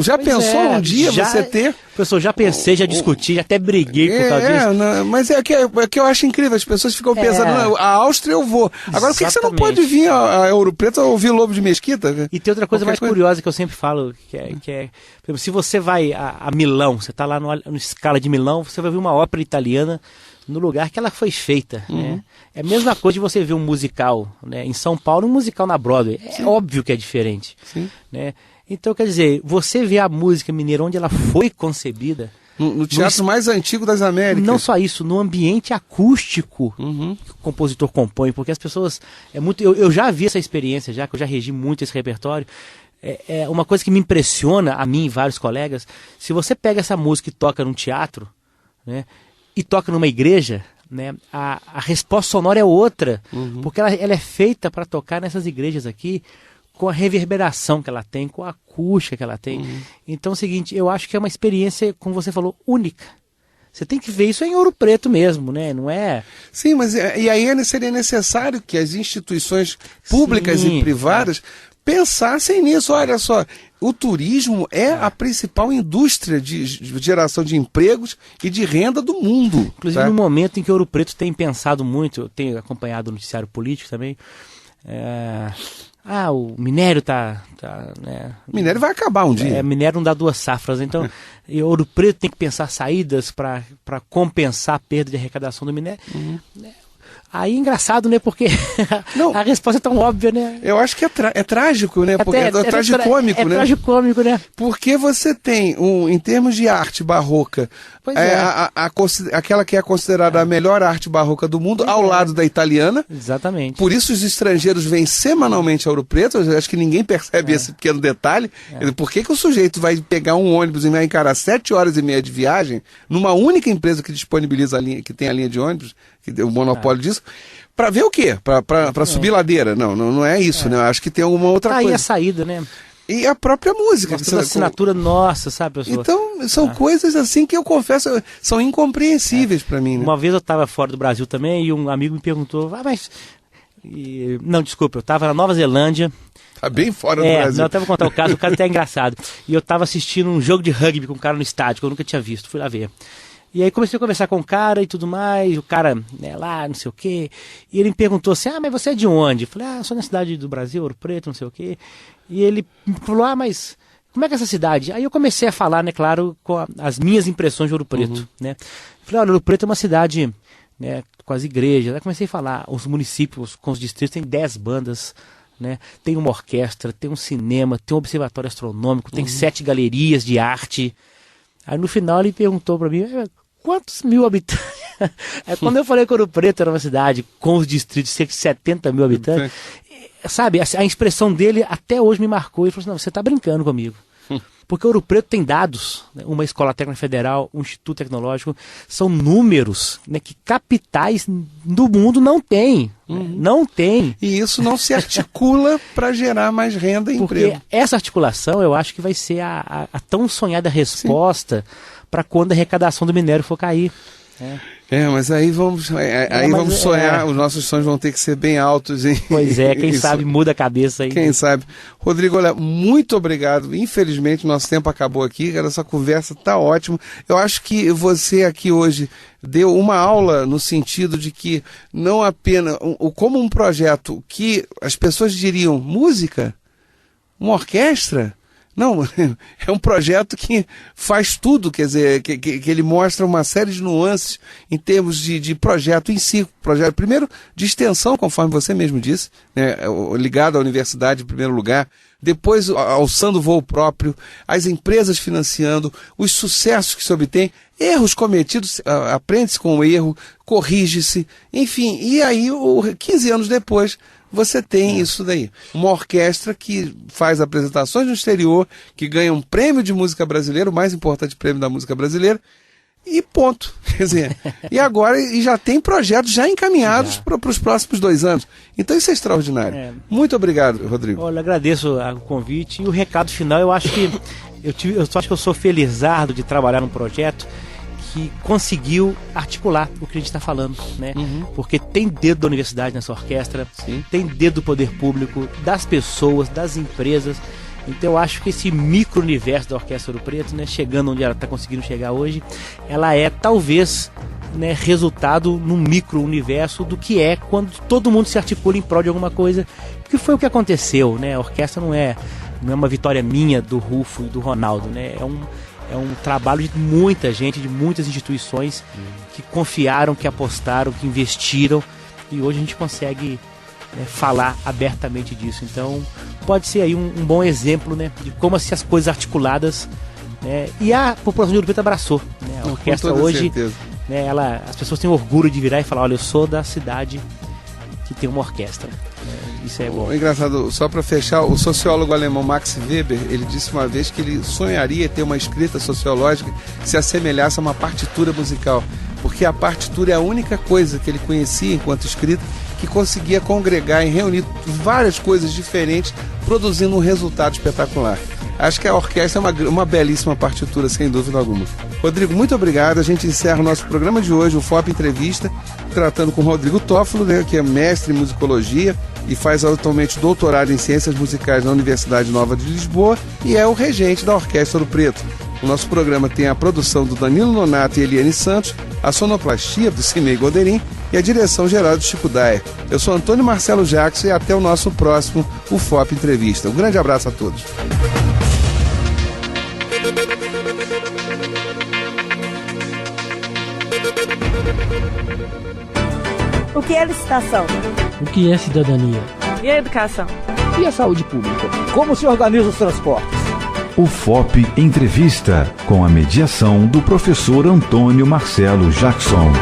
Já pensou um dia você ter... Professor, já pensei, já discuti, até briguei por causa disso. Não, mas é que eu acho incrível, as pessoas ficam pensando, não, a Áustria eu vou. Agora, por que você não pode vir a Ouro Preto ouvir Lobo de Mesquita? E tem outra coisa mais curiosa que eu sempre falo, que é por exemplo, se você vai a Milão, você está lá no Scala de Milão, você vai ver uma ópera italiana no lugar que ela foi feita. Né? É a mesma coisa de você ver um musical, né? Em São Paulo, um musical na Broadway. É óbvio que é diferente. Né? Então, quer dizer, você vê a música mineira onde ela foi concebida... No teatro mais antigo das Américas. Não só isso, no ambiente acústico que o compositor compõe, porque as pessoas... Eu já vi essa experiência, que eu já regi muito esse repertório. É uma coisa que me impressiona, a mim e vários colegas, se você pega essa música e toca num teatro, né, e toca numa igreja, né, a resposta sonora é outra, porque ela é feita para tocar nessas igrejas aqui, com a reverberação que ela tem, com a acústica que ela tem. Então é o seguinte, eu acho que é uma experiência, como você falou, única. Você tem que ver isso em Ouro Preto mesmo, né? Não é... Sim, mas e aí seria necessário que as instituições públicas e privadas pensassem nisso. Olha só, o turismo é a principal indústria de geração de empregos e de renda do mundo. Inclusive, no momento em que Ouro Preto tem pensado muito, eu tenho acompanhado o noticiário político também, o minério né? O minério vai acabar um dia. Minério não dá 2 safras, então Ouro Preto tem que pensar saídas para compensar a perda de arrecadação do minério. Aí engraçado, né? Porque a resposta é tão óbvia, né? Eu acho que é trágico, né? Porque é tragicômico, né? É tragicômico, né? Porque você tem, em termos de arte barroca, aquela que é considerada a melhor arte barroca do mundo, ao lado da italiana. Exatamente. Por isso os estrangeiros vêm semanalmente a Ouro Preto. Eu acho que ninguém percebe esse pequeno detalhe. Por que o sujeito vai pegar um ônibus e vai encarar 7 horas e meia de viagem numa única empresa que disponibiliza a linha, que tem a linha de ônibus, que tem o monopólio disso, para ver o quê? Para subir ladeira? Não é isso, né? Eu acho que tem alguma outra coisa. Aí a saída, né? E a própria música. Toda a assinatura nossa, sabe, professor? Então, são coisas assim que eu confesso, são incompreensíveis para mim, né? Uma vez eu estava fora do Brasil também e um amigo me perguntou, não, desculpa, eu estava na Nova Zelândia. Tá bem fora do Brasil. Não, eu vou contar o caso até é engraçado. E eu estava assistindo um jogo de rugby com um cara no estádio, que eu nunca tinha visto, fui lá ver. E aí comecei a conversar com o cara e tudo mais, o cara, né, lá, não sei o quê, e ele me perguntou assim, mas você é de onde? Eu falei, sou na cidade do Brasil, Ouro Preto, não sei o quê. E ele falou, mas como é que é essa cidade? Aí eu comecei a falar, né, claro, com as minhas impressões de Ouro Preto, né. Falei, olha, Ouro Preto é uma cidade, né, com as igrejas. Aí comecei a falar, os municípios com os distritos tem 10 bandas, né, tem uma orquestra, tem um cinema, tem um observatório astronômico, tem 7 galerias de arte. Aí no final ele perguntou para mim, quantos mil habitantes? Quando eu falei que Ouro Preto era uma cidade com os distritos de cerca de 70 mil habitantes, sabe, a expressão dele até hoje me marcou. Ele falou assim, não, você está brincando comigo. Porque Ouro Preto tem dados, né, uma escola técnica federal, um instituto tecnológico, são números, né, que capitais do mundo não têm. Não tem. E isso não se articula para gerar mais renda e emprego. Porque essa articulação eu acho que vai ser a tão sonhada resposta para quando a arrecadação do minério for cair. Mas aí vamos sonhar, os nossos sonhos vão ter que ser bem altos. Pois é, quem sabe muda a cabeça aí. Quem sabe. Rodrigo, olha, muito obrigado. Infelizmente, nosso tempo acabou aqui, essa conversa está ótima. Eu acho que você aqui hoje deu uma aula no sentido de que não apenas, como um projeto que as pessoas diriam, música? Uma orquestra? Não, é um projeto que faz tudo, quer dizer, que ele mostra uma série de nuances em termos de projeto em si. Projeto, primeiro, de extensão, conforme você mesmo disse, né, ligado à universidade em primeiro lugar, depois alçando voo próprio, as empresas financiando, os sucessos que se obtém, erros cometidos, aprende-se com o erro, corrige-se, enfim, e aí, 15 anos depois, você tem isso daí. Uma orquestra que faz apresentações no exterior, que ganha um prêmio de música brasileira, o mais importante prêmio da música brasileira, e ponto. Quer dizer, e agora já tem projetos já encaminhados para os próximos 2 anos. Então isso é extraordinário. Muito obrigado, Rodrigo. Olha, agradeço o convite. E o recado final, eu acho que eu sou felizardo de trabalhar num projeto que conseguiu articular o que a gente está falando, né? Porque tem dedo da universidade nessa orquestra, tem dedo do poder público, das pessoas, das empresas. Então eu acho que esse micro-universo da Orquestra Ouro Preto, né, chegando onde ela está conseguindo chegar hoje, ela é talvez, né, resultado num micro-universo do que é quando todo mundo se articula em prol de alguma coisa, que foi o que aconteceu, né? A orquestra não é uma vitória minha, do Rufo e do Ronaldo, né? É um trabalho de muita gente, de muitas instituições que confiaram, que apostaram, que investiram, e hoje a gente consegue, né, falar abertamente disso. Então pode ser aí um bom exemplo, né, de como assim, as coisas articuladas, né, e a população de Ouro Preto abraçou, né, a orquestra hoje, né, as pessoas têm orgulho de virar e falar, olha, eu sou da cidade que tem uma orquestra. Isso é bom. Engraçado, só para fechar, o sociólogo alemão Max Weber, ele disse uma vez que ele sonharia ter uma escrita sociológica que se assemelhasse a uma partitura musical, porque a partitura é a única coisa que ele conhecia enquanto escrita que conseguia congregar e reunir várias coisas diferentes, produzindo um resultado espetacular. Acho que a orquestra é uma belíssima partitura, sem dúvida alguma. Rodrigo, muito obrigado. A gente encerra o nosso programa de hoje, o FOP Entrevista, tratando com o Rodrigo Toffolo, né, que é mestre em musicologia e faz atualmente doutorado em Ciências Musicais na Universidade Nova de Lisboa e é o regente da Orquestra Ouro Preto. O nosso programa tem a produção do Danilo Nonato e Eliane Santos, a sonoplastia do Cimei Goderim e a direção-geral do Chico Daia. Eu sou Antônio Marcelo Jackson e até o nosso próximo UFOP Entrevista. Um grande abraço a todos. O que é licitação? O que é cidadania? E a educação? E a saúde pública? Como se organizam os transportes? O FOP Entrevista, com a mediação do professor Antônio Marcelo Jackson.